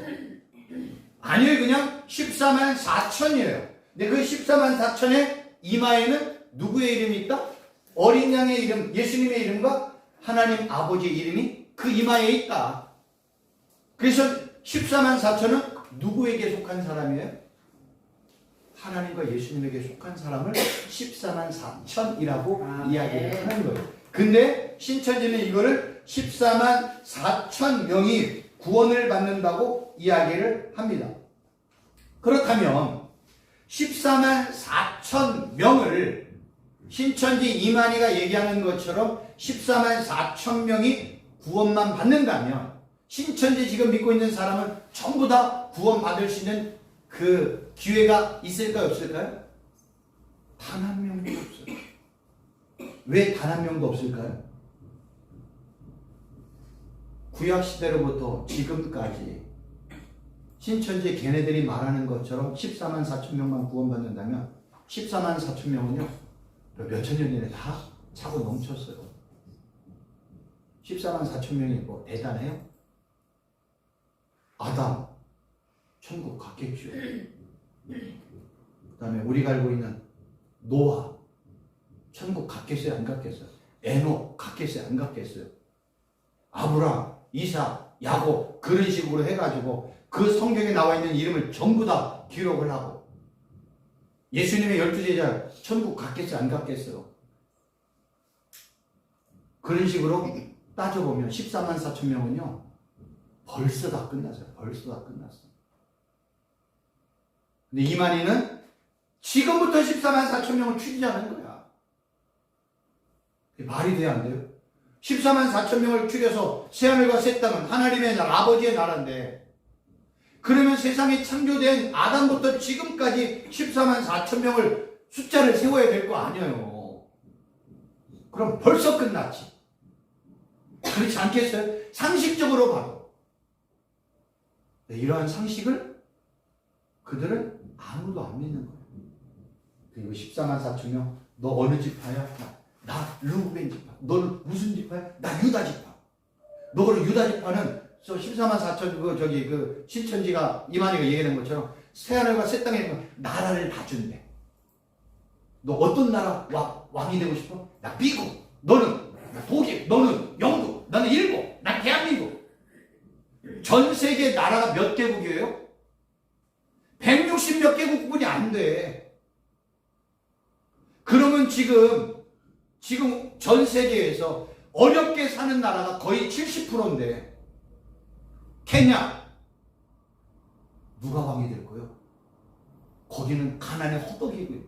아니에요. 그냥 14만 4천이에요. 근데 그 14만 4천의 이마에는 누구의 이름이 있다? 어린 양의 이름, 예수님의 이름과 하나님 아버지의 이름이 그 이마에 있다. 그래서 14만 4천은 누구에게 속한 사람이에요? 하나님과 예수님에게 속한 사람을 14만 4천이라고 이야기를 하는 거예요. 근데 신천지는 이거를 14만 4천 명이 구원을 받는다고 이야기를 합니다. 그렇다면 14만 4천 명을 신천지 이만희가 얘기하는 것처럼 14만 4천 명이 구원만 받는다면 신천지 지금 믿고 있는 사람은 전부 다 구원 받을 수 있는 그 기회가 있을까요? 없을까요? 단 한 명도 없어요. 왜 단 한 명도 없을까요? 구약시대로부터 지금까지 신천지 걔네들이 말하는 것처럼 14만 4천 명만 구원받는다면 14만 4천 명은요 몇천 년 전에 다 차고 넘쳤어요. 14만 4천 명이 뭐 대단해요? 아담 천국 갔겠죠. 그 다음에 우리가 알고 있는 노아 천국 갔겠어요? 안 갔겠어요? 에녹 갔겠어요? 안 갔겠어요? 아브라함, 이삭, 야곱 그런 식으로 해가지고 그 성경에 나와 있는 이름을 전부 다 기록을 하고 예수님의 12제자 천국 갔겠어요? 안 갔겠어요? 그런 식으로 따져보면 14만 4천 명은요 벌써 다 끝났어요. 벌써 다 끝났어요. 근데 이만희는 지금부터 14만 4천 명을 추리자는 거야. 말이 돼야 안 돼요? 14만 4천 명을 추려서 새하늘과 새 땅은 하나님의 나라, 아버지의 나라인데 그러면 세상이 창조된 아담부터 지금까지 14만 4천 명을 숫자를 세워야 될 거 아니에요. 그럼 벌써 끝났지. 그렇지 않겠어요? 상식적으로 봐도. 네, 이러한 상식을 그들은 아무도 안 믿는 거예요. 그리고 14만 4천 명, 너 어느 지파야? 나 르우벤 지파. 너는 무슨 지파야? 나 유다 지파. 너 그럼 유다 지파는 14만 4천 그 신천지가 이만희가 얘기하는 것처럼 새하늘과 새 땅에 나라를 다 준대. 너 어떤 나라 왕이 되고 싶어? 나 미국. 너는 독일. 너는 영국. 나는 일본. 난 대한민국. 전 세계 나라가 몇 개국이에요? 160몇 개국뿐이 안 돼. 그러면 지금 전 세계에서 어렵게 사는 나라가 거의 70%인데 케냐 누가 왕이 될 거예요? 거기는 가난의 허덕이고요.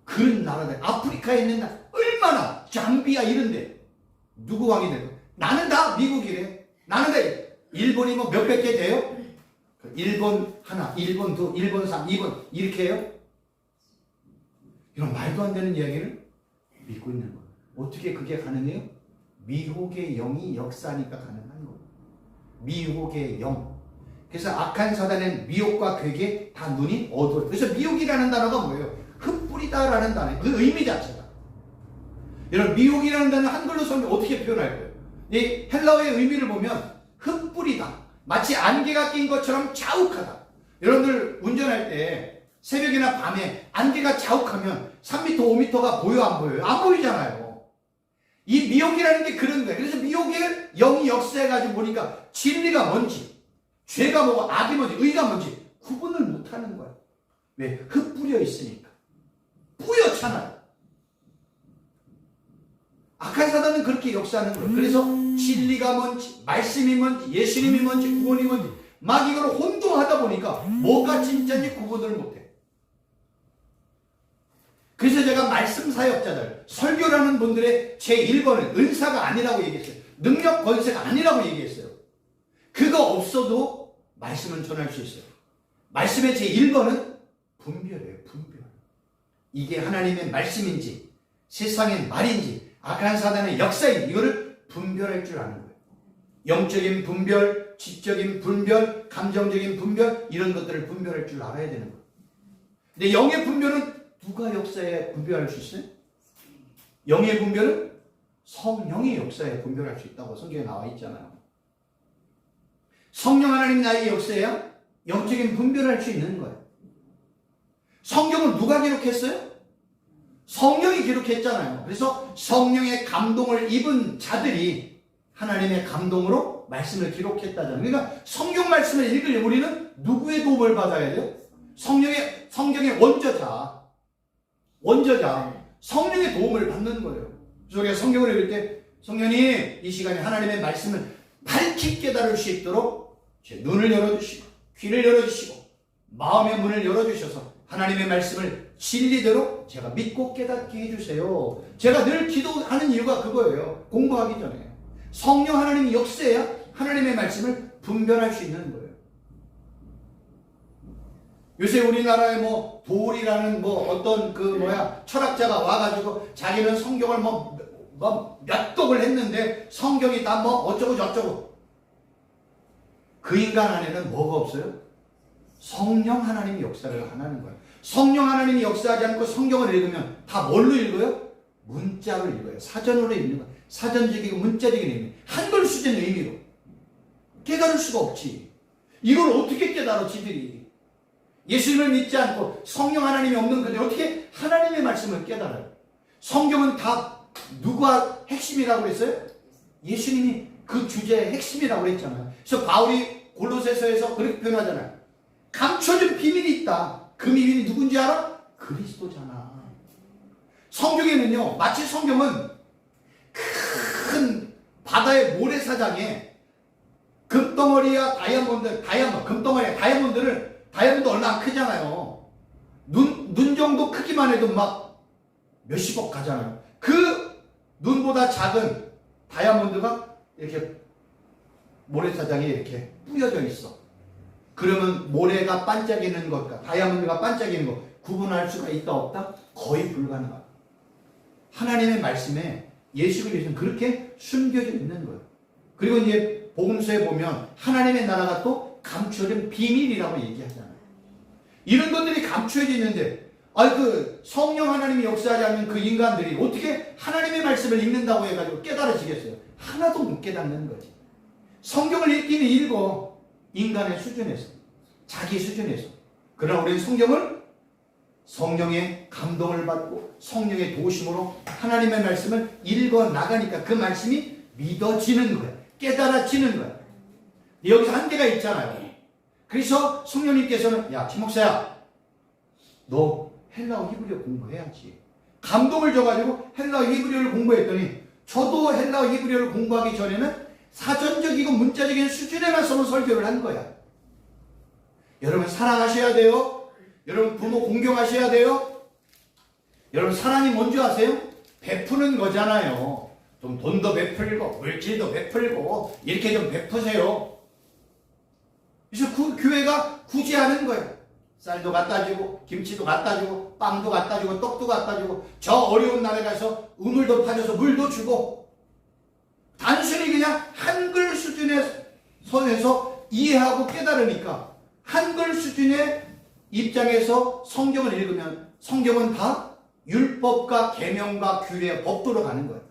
그런 나라들 아프리카에 있는 나라 얼마나 잠비아 이런데 누구 왕이 될 거예요? 나는 다 미국이래. 나는 다 일본이 뭐 몇백 개 돼요? 일본 하나, 일본 두, 일본 3, 일본 이렇게 해요? 이런 말도 안 되는 이야기를 믿고 있는 거예요. 어떻게 그게 가능해요? 미혹의 영이 역사하니까 가능한 거예요. 미혹의 영. 그래서 악한 사단은 미혹과 괴기에 다 눈이 어두워요. 그래서 미혹이라는 단어가 뭐예요? 흩뿌리다라는 단어예요. 그 의미 자체가. 여러분 미혹이라는 단어 한글로 써면 어떻게 표현할 거예요? 이 헬라어의 의미를 보면 흩뿌리다. 마치 안개가 낀 것처럼 자욱하다. 여러분들 운전할 때 새벽이나 밤에 안개가 자욱하면 3m, 5m가 보여 안 보여요? 안 보이잖아요. 이 미혹이라는 게 그런 거예요. 그래서 미혹의 영이 역사해가지고 보니까 진리가 뭔지, 죄가 뭐고 악이 뭔지, 의가 뭔지 구분을 못하는 거예요. 왜? 흩뿌려 있으니까. 뿌옇잖아요. 악한 사단은 그렇게 역사하는 거예요. 그래서 진리가 뭔지, 말씀이 뭔지, 예수님이 뭔지, 구원이 뭔지 막 이걸 혼동하다 보니까 뭐가 진짜인지 구분을 못해. 그래서 제가 말씀 사역자들, 설교라는 분들의 제1번은 은사가 아니라고 얘기했어요. 능력 권세가 아니라고 얘기했어요. 그거 없어도 말씀은 전할 수 있어요. 말씀의 제1번은 분별이에요. 분별. 이게 하나님의 말씀인지 세상의 말인지 악한 사단의 역사인지 이거를 분별할 줄 아는 거예요. 영적인 분별, 지적인 분별, 감정적인 분별 이런 것들을 분별할 줄 알아야 되는 거예요. 근데 영의 분별은 누가 역사에 분별할 수 있어요? 영의 분별은 성령의 역사에 분별할 수 있다고 성경에 나와 있잖아요. 성령 하나님 나에게 역사해야 영적인 분별할 수 있는 거예요. 성경을 누가 기록했어요? 성령이 기록했잖아요. 그래서 성령의 감동을 입은 자들이 하나님의 감동으로 말씀을 기록했다잖아요. 그러니까 성경 말씀을 읽으려면 우리는 누구의 도움을 받아야 돼요? 성경의 원저자, 성령의 도움을 받는 거예요. 그래서 우리가 성경을 읽을 때 성령님 이 시간에 하나님의 말씀을 밝히 깨달을 수 있도록 제 눈을 열어주시고 귀를 열어주시고 마음의 문을 열어주셔서 하나님의 말씀을 진리대로 제가 믿고 깨닫게 해주세요. 제가 늘 기도하는 이유가 그거예요. 공부하기 전에 성령 하나님이 역사해야 하나님의 말씀을 분별할 수 있는 거예요. 요새 우리나라에 뭐 도울이라는 뭐 어떤 철학자가 와가지고 자기는 성경을 몇 독을 했는데 성경이 다 뭐 어쩌고 저쩌고. 그 인간 안에는 뭐가 없어요? 성령 하나님이 역사를 안 하는 거예요. 성령 하나님이 역사하지 않고 성경을 읽으면 다 뭘로 읽어요? 문자로 읽어요. 사전으로 읽는 거예요. 사전적이고 문자적인 의미, 한글 수준 의미로 깨달을 수가 없지. 이걸 어떻게 깨달아 지들이? 예수님을 믿지 않고 성령 하나님이 없는 그들 어떻게 하나님의 말씀을 깨달아요? 성경은 다 누가 핵심이라고 했어요? 예수님이 그 주제의 핵심이라고 했잖아요. 그래서 바울이 골로새서에서 그렇게 표현하잖아요. 감춰진 비밀이 있다. 그 비밀이 누군지 알아? 그리스도잖아. 성경에는요, 마치 성경은 큰 바다의 모래사장에 금덩어리야 다이아몬드 얼마 안 크잖아요. 눈 정도 크기만 해도 막 몇십억 가잖아요. 그 눈보다 작은 다이아몬드가 이렇게 모래사장에 이렇게 뿌려져 있어. 그러면 모래가 반짝이는 것과 다이아몬드가 반짝이는 것 구분할 수가 있다 없다? 거의 불가능하다. 하나님의 말씀에 예수 그리스도는 그렇게 숨겨져 있는 거예요. 그리고 이제 복음서에 보면 하나님의 나라가 또 감춰진 비밀이라고 얘기하잖아요. 이런 것들이 감춰져 있는데 성령 하나님이 역사하지 않는 그 인간들이 어떻게 하나님의 말씀을 읽는다고 해가지고 깨달아지겠어요? 하나도 못 깨닫는 거지. 성경을 읽기는 읽어. 인간의 수준에서, 자기 수준에서. 그러나 우리는 성령의 감동을 받고 성령의 도심으로 하나님의 말씀을 읽어 나가니까 그 말씀이 믿어지는 거야. 깨달아지는 거야. 여기서 한계가 있잖아요. 그래서 성령님께서는 야, 김목사야, 너 헬라어 히브리어 공부해야지. 감동을 줘가지고 헬라어 히브리어를 공부했더니 저도 헬라어 히브리어를 공부하기 전에는 사전적이고 문자적인 수준에만 설교를 한 거야. 여러분 사랑하셔야 돼요. 여러분 부모 공경하셔야 돼요. 여러분 사랑이 뭔지 아세요? 베푸는 거잖아요. 좀 돈도 베풀고 물질도 베풀고 이렇게 좀 베푸세요. 그래서 그 교회가 굳이 하는 거예요. 쌀도 갖다 주고 김치도 갖다 주고 빵도 갖다 주고 떡도 갖다 주고 저 어려운 나라에 가서 우물도 파줘서 물도 주고 단순히 그냥 한글 수준의 선에서 이해하고 깨달으니까 한글 수준의 입장에서 성경을 읽으면 성경은 다 율법과 계명과 규례 법도로 가는 거예요.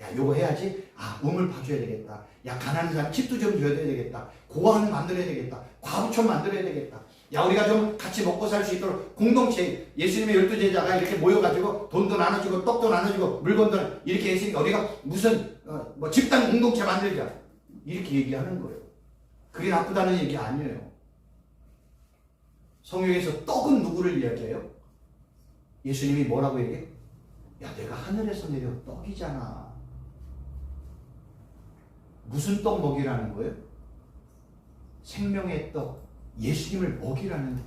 야, 요거 해야지. 우물 파줘야 되겠다. 야, 가난한 사람 집도 좀 줘야 되겠다. 고아원 만들어야 되겠다. 과부촌 만들어야 되겠다. 야, 우리가 좀 같이 먹고 살 수 있도록 공동체, 예수님의 12제자가 이렇게 모여가지고 돈도 나눠주고 떡도 나눠주고 물건도 이렇게 했으니까 우리가 무슨 집단 공동체 만들자. 이렇게 얘기하는 거예요. 그게 나쁘다는 얘기 아니에요. 성경에서 떡은 누구를 이야기해요? 예수님이 뭐라고 얘기해? 야, 내가 하늘에서 내려온 떡이잖아. 무슨 떡 먹이라는 거예요? 생명의 떡, 예수님을 먹이라는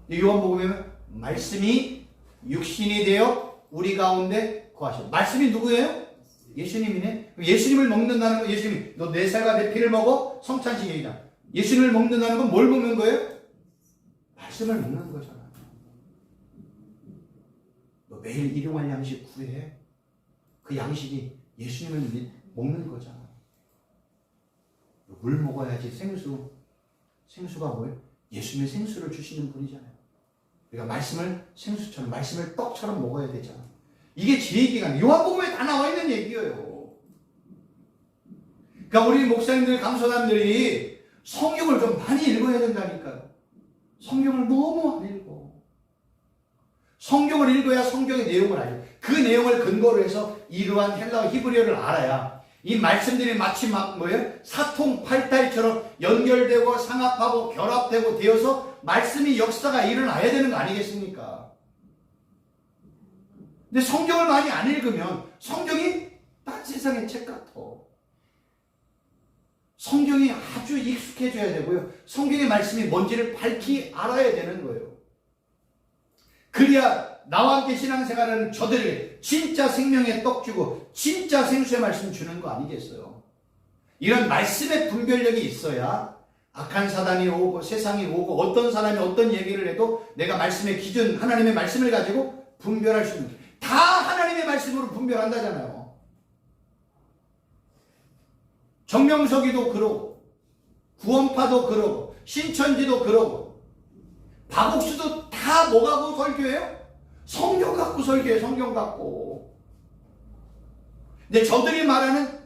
거예요. 요한복음에 말씀이 육신이 되어 우리 가운데 거하셔. 말씀이 누구예요? 예수님이네. 예수님을 먹는다는 거, 예수님이 너 내 살과 내 피를 먹어? 성찬식이다. 예수님을 먹는다는 건 뭘 먹는 거예요? 말씀을 먹는 거잖아. 매일 일용할 양식 구해. 그 양식이 예수님을 먹는 거잖아. 물 먹어야지. 생수가 뭐예요? 예수님의 생수를 주시는 분이잖아요. 우리가 말씀을 생수처럼, 말씀을 떡처럼 먹어야 되잖아. 이게 제 얘기가 아니에요. 요한복음에 다 나와 있는 얘기예요. 그러니까 우리 목사님들, 강사님들이 성경을 좀 많이 읽어야 된다니까요. 성경을 너무 안 읽어. 성경을 읽어야 성경의 내용을 알죠. 그 내용을 근거로 해서 이러한 헬라어 히브리어를 알아야 이 말씀들이 마치 막 뭐예요? 사통팔달처럼 연결되고 상합하고 결합되고 되어서 말씀이 역사가 일어나야 되는 거 아니겠습니까? 근데 성경을 많이 안 읽으면 성경이 딴 세상의 책 같아. 성경이 아주 익숙해져야 되고요. 성경의 말씀이 뭔지를 밝히 알아야 되는 거예요. 그래야 나와 함께 신앙생활하는 저들에게 진짜 생명의 떡 주고 진짜 생수의 말씀 주는 거 아니겠어요? 이런 말씀의 분별력이 있어야 악한 사단이 오고 세상이 오고 어떤 사람이 어떤 얘기를 해도 내가 말씀의 기준, 하나님의 말씀을 가지고 분별할 수 있는 거예요. 다 하나님의 말씀으로 분별한다잖아요. 정명석이도 그러고 구원파도 그러고 신천지도 그러고 박옥수도 다 뭐 갖고 설교해요? 성경 갖고 설교해요. 성경 갖고. 근데 저들이 말하는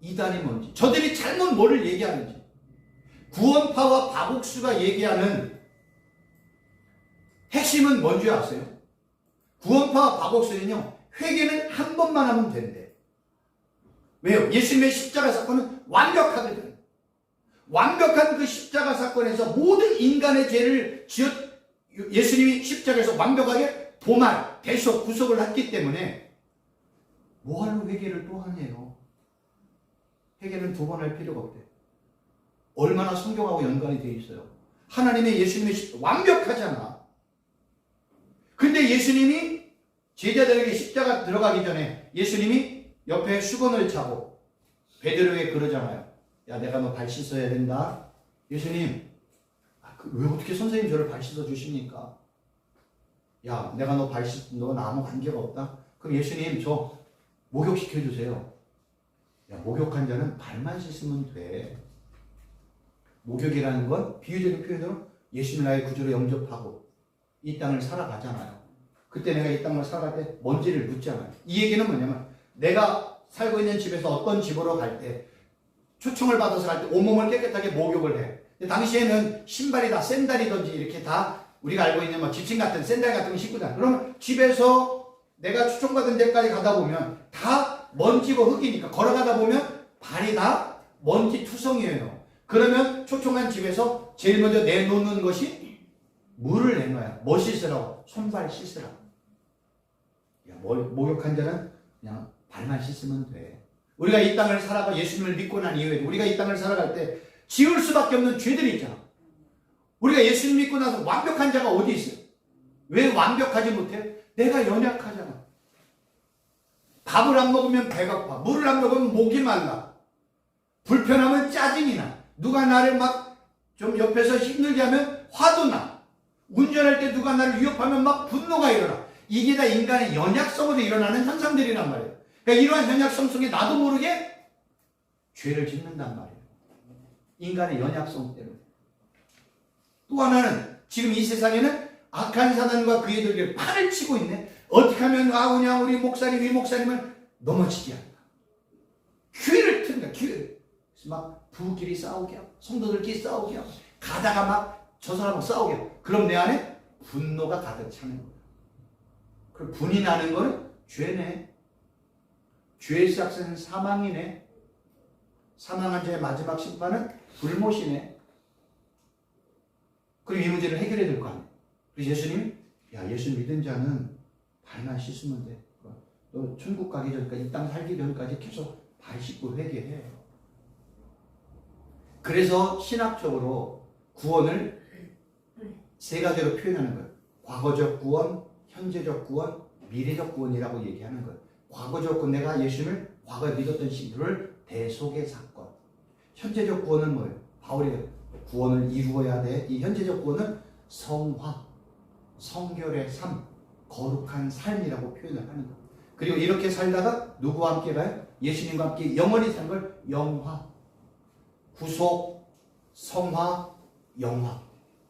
이단이 뭔지, 저들이 잘못 뭐를 얘기하는지, 구원파와 박옥수가 얘기하는 핵심은 뭔지 아세요? 구원파와 박옥수는요, 회개는 한 번만 하면 된대. 왜요? 예수님의 십자가 사건은 완벽하거든. 완벽한 그 십자가 사건에서 모든 인간의 죄를 예수님이 십자가에서 완벽하게 도말, 대속, 구속을 했기 때문에 뭐하러 회개를 또 하네요. 회개는 두 번 할 필요가 없대. 얼마나 성경하고 연관이 되어 있어요. 하나님의 예수님의 완벽하잖아. 근데 예수님이 제자들에게 십자가 들어가기 전에 예수님이 옆에 수건을 차고 베드로에게 그러잖아요. 야, 내가 너 발 씻어야 된다. 예수님, 왜 어떻게 선생님 저를 발 씻어 주십니까? 야, 내가 너 아무 관계가 없다. 그럼 예수님 저 목욕시켜 주세요. 야, 목욕한 자는 발만 씻으면 돼. 목욕이라는 건 비유적인 표현으로 예수님 나의 구주로 영접하고 이 땅을 살아가잖아요. 그때 내가 이 땅을 살아갈 때 뭔지를 묻잖아요. 이 얘기는 뭐냐면 내가 살고 있는 집에서 어떤 집으로 갈 때 초청을 받아서 갈 때 온몸을 깨끗하게 목욕을 해. 근데 당시에는 신발이 다 샌달이든지 이렇게 다 우리가 알고 있는 뭐 지침 같은 샌달 같은 거 신고 다녀. 그러면 집에서 내가 초청받은 데까지 가다 보면 다 먼지고 흙이니까 걸어가다 보면 발이 다 먼지 투성이에요. 그러면 초청한 집에서 제일 먼저 내놓는 것이 물을 내놔요. 뭐 씻으라고? 손발 씻으라고. 목욕한 자는 그냥 발만 씻으면 돼. 우리가 이 땅을 살아가 예수님을 믿고 난 이후에 우리가 이 땅을 살아갈 때 지을 수밖에 없는 죄들이 있잖아. 우리가 예수님 믿고 나서 완벽한 자가 어디 있어요? 왜 완벽하지 못해? 내가 연약하잖아. 밥을 안 먹으면 배가 고파. 물을 안 먹으면 목이 말라. 불편하면 짜증이 나. 누가 나를 막 좀 옆에서 힘들게 하면 화도 나. 운전할 때 누가 나를 위협하면 막 분노가 일어나. 이게 다 인간의 연약성으로 일어나는 현상들이란 말이에요. 그러니까 이러한 연약성 속에 나도 모르게 죄를 짓는단 말이에요. 인간의 연약성 때문에. 또 하나는 지금 이 세상에는 악한 사단과 그의 들에게 판을 치고 있네. 어떻게 하면 그냥 우리 목사님, 이 목사님을 넘어지게 할까? 기회를 튼다. 기회를. 그래서 막 부부끼리 싸우게 하고 성도들끼리 싸우게 하고 가다가 막 저 사람하고 싸우게 하고 그럼 내 안에 분노가 가득 차는 거야. 그 분이 나는 거는 죄네. 죄의 시작은 사망이네. 사망한 자의 마지막 심판은 불못이네. 그럼 이 문제를 해결해야 될 거 아니야. 그래서 예수님이 예수 믿은 자는 발만 씻으면 돼. 너 천국 가기 전까지 이 땅 살기 전까지 계속 발 씻고 회개해. 그래서 신학적으로 구원을 세 가지로 표현하는 거예요. 과거적 구원, 현재적 구원, 미래적 구원이라고 얘기하는 거예요. 과거적 구원, 내가 예수님을 과거에 믿었던 신들을 대속의 사건. 현재적 구원은 뭐예요? 바울이 구원을 이루어야 돼. 이 현재적 구원은 성화, 성결의 삶, 거룩한 삶이라고 표현을 하는 거예요. 그리고 이렇게 살다가 누구와 함께 가요? 예수님과 함께 영원히 산 걸 영화, 구속, 성화, 영화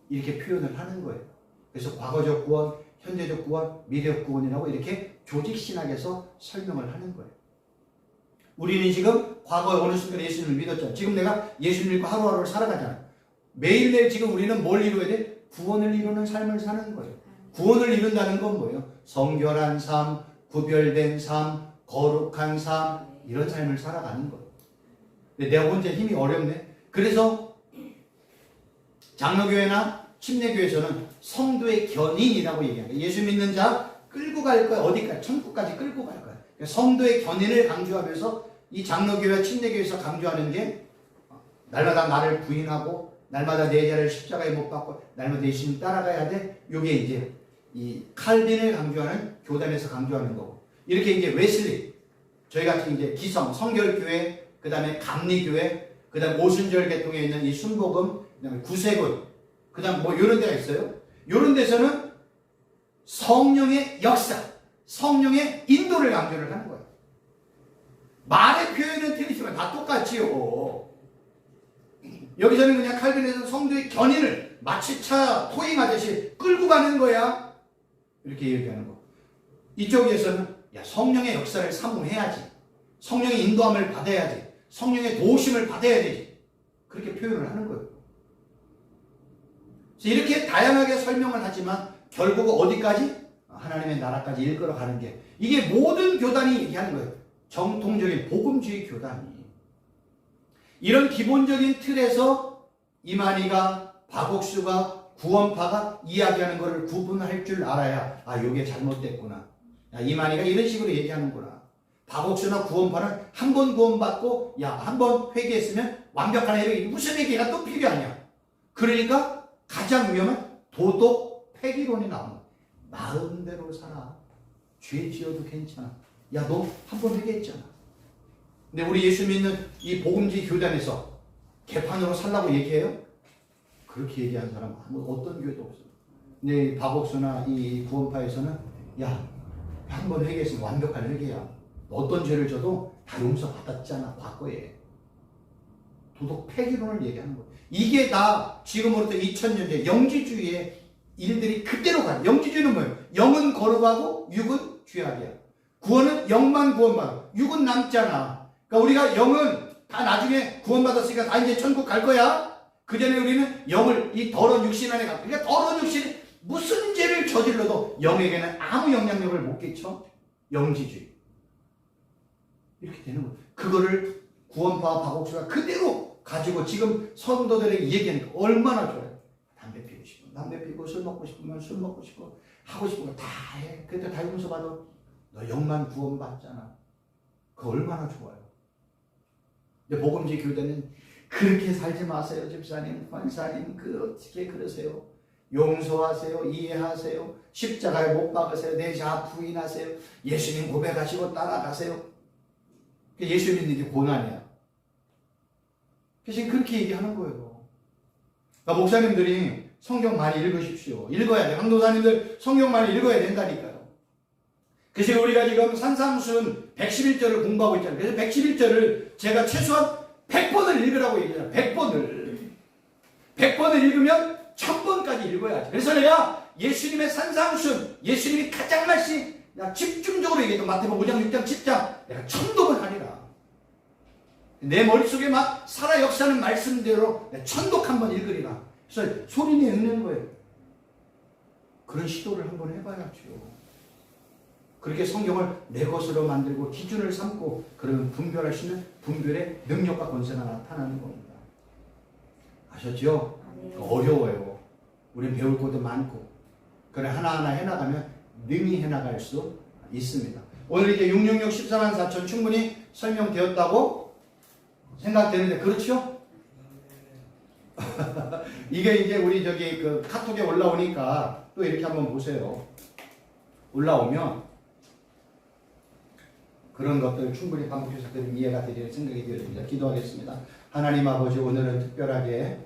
이렇게 표현을 하는 거예요. 그래서 과거적 구원, 현재적 구원, 미래적 구원이라고 이렇게 조직신학에서 설명을 하는 거예요. 우리는 지금 과거에 어느 순간 예수님을 믿었잖아요. 지금 내가 예수님 믿고 하루하루를 살아가잖아요. 매일매일 지금 우리는 뭘 이루어야 돼? 구원을 이루는 삶을 사는 거예요. 구원을 이룬다는 건 뭐예요? 성결한 삶, 구별된 삶, 거룩한 삶 이런 삶을 살아가는 거예요. 근데 내가 혼자 힘이 어렵네. 그래서 장로교회나 침례교회에서는 성도의 견인이라고 얘기합니다. 예수 믿는 자 끌고 갈 거야. 어디까지? 천국까지 끌고 갈 거야. 성도의 견인을 강조하면서 이 장로교회와 침례교회에서 강조하는 게 날마다 나를 부인하고 날마다 내 자를 십자가에 못 박고 날마다 예수님 따라가야 돼. 이게 이제 이 칼빈을 강조하는 교단에서 강조하는 거고, 이렇게 이제 웨슬리, 저희 같은 이제 기성 성결교회, 그 다음에 감리교회, 그 다음 오순절 계통에 있는 이 순복음, 그 다음에 구세군, 그 다음 뭐 이런 데가 있어요. 이런 데서는 성령의 역사, 성령의 인도를 강조를 하는 거예요. 말의 표현은 틀리지만 다 똑같지요. 여기서는 그냥 칼빈에서 성도의 견인을 마치 차 토잉하듯이 끌고 가는 거야. 이렇게 얘기하는 거. 이쪽에서는 야, 성령의 역사를 사모해야지. 성령의 인도함을 받아야지. 성령의 도우심을 받아야 되지. 그렇게 표현을 하는 거예요. 그래서 이렇게 다양하게 설명을 하지만 결국 어디까지? 하나님의 나라까지 이끌어 가는 게, 이게 모든 교단이 얘기하는 거예요. 정통적인 복음주의 교단이. 이런 기본적인 틀에서 이만희가, 박옥수가, 구원파가 이야기하는 것을 구분할 줄 알아야, 아, 요게 잘못됐구나. 야, 이만희가 이런 식으로 얘기하는구나. 박옥수나 구원파는 한 번 구원받고, 야, 한 번 회개했으면 완벽한 회개, 무슨 회개가 또 필요하냐. 그러니까 가장 위험한 도덕 폐기론이 나오는 거야. 마음대로 살아. 죄 지어도 괜찮아. 야, 너 한 번 회개했잖아. 근데 우리 예수 믿는 이 복음주의 교단에서 개판으로 살라고 얘기해요? 그렇게 얘기하는 사람 어떤 교회도 없어요. 근데 박옥수나 이 구원파에서는 야, 한 번 회개했으면 완벽한 회개야. 어떤 죄를 져도 다 용서받았잖아, 과거에. 도덕 폐기론을 얘기하는 거예요. 이게 다 지금으로부터 2000년대 영지주의의 일들이 그대로 가요. 영지주의는 뭐예요? 영은 거룩하고 육은 죄악이야. 구원은 영만 구원받아. 육은 남잖아. 그러니까 우리가 영은 다 나중에 구원받았으니까 다 이제 천국 갈 거야. 그 전에 우리는 영을 이 더러운 육신 안에 갖고, 그러니까 더러운 육신이 무슨 죄를 저질러도 영에게는 아무 영향력을 못 끼쳐. 영지주의. 이렇게 되는 거예요. 그거를 구원파 박옥수가 그대로 가지고 지금 성도들에게 얘기하니까 얼마나 좋아요. 담배 피고 싶으면 담배 피고, 술 먹고 싶으면 술 먹고 싶고, 하고 싶은 거 다 해. 그때 다 용서받아. 너 영만 구원받잖아. 그거 얼마나 좋아요. 근데 복음주의 교단은 그렇게 살지 마세요. 집사님, 권사님, 어떻게 그러세요? 용서하세요. 이해하세요. 십자가에 못 박으세요. 내 자 부인하세요. 예수님 고백하시고 따라가세요. 예수 믿는 게 고난이야. 그래서 그렇게 얘기하는 거예요. 그러니까 목사님들이 성경 많이 읽으십시오. 읽어야 돼. 강도사님들 성경 많이 읽어야 된다니까요. 그래서 우리가 지금 산삼순 111절을 공부하고 있잖아요. 그래서 111절을 제가 최소한 100번을 읽으라고 얘기해요. 100번을. 100번을 읽으면 1000번까지 읽어야지. 그래서 내가 예수님의 산삼순, 예수님이 가장 말씀 집중적으로 얘기해도 마태복음 5장, 6장, 10장 내가 1000독을 하리라. 내 머릿속에 막 살아 역사는 말씀대로 1000독 한번 읽으리라. 그래서 소리내 읽는 거예요. 그런 시도를 한번 해봐야죠. 그렇게 성경을 내 것으로 만들고 기준을 삼고 그러면 분별할 수 있는 분별의 능력과 권세가 나타나는 겁니다. 아셨죠? 어려워요. 우린 배울 것도 많고. 그래 하나하나 해나가면 능히 해나갈 수 있습니다. 오늘 이제 666 14만 4천 충분히 설명되었다고 생각되는데 그렇죠? 이게 이제 우리 저기 그 카톡에 올라오니까 또 이렇게 한번 보세요. 올라오면 그런 것들 충분히 반복해서 이해가 되리는 생각이 들립니다. 기도하겠습니다. 하나님 아버지, 오늘은 특별하게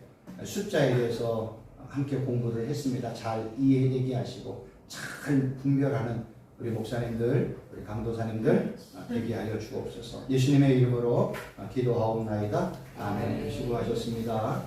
숫자에 대해서 함께 공부를 했습니다. 잘 이해되게 하시고 잘 분별하는 우리 목사님들, 우리 강도사님들 되게 하여 주옵소서. 예수님의 이름으로 기도하옵나이다. 아멘. 수고하셨습니다.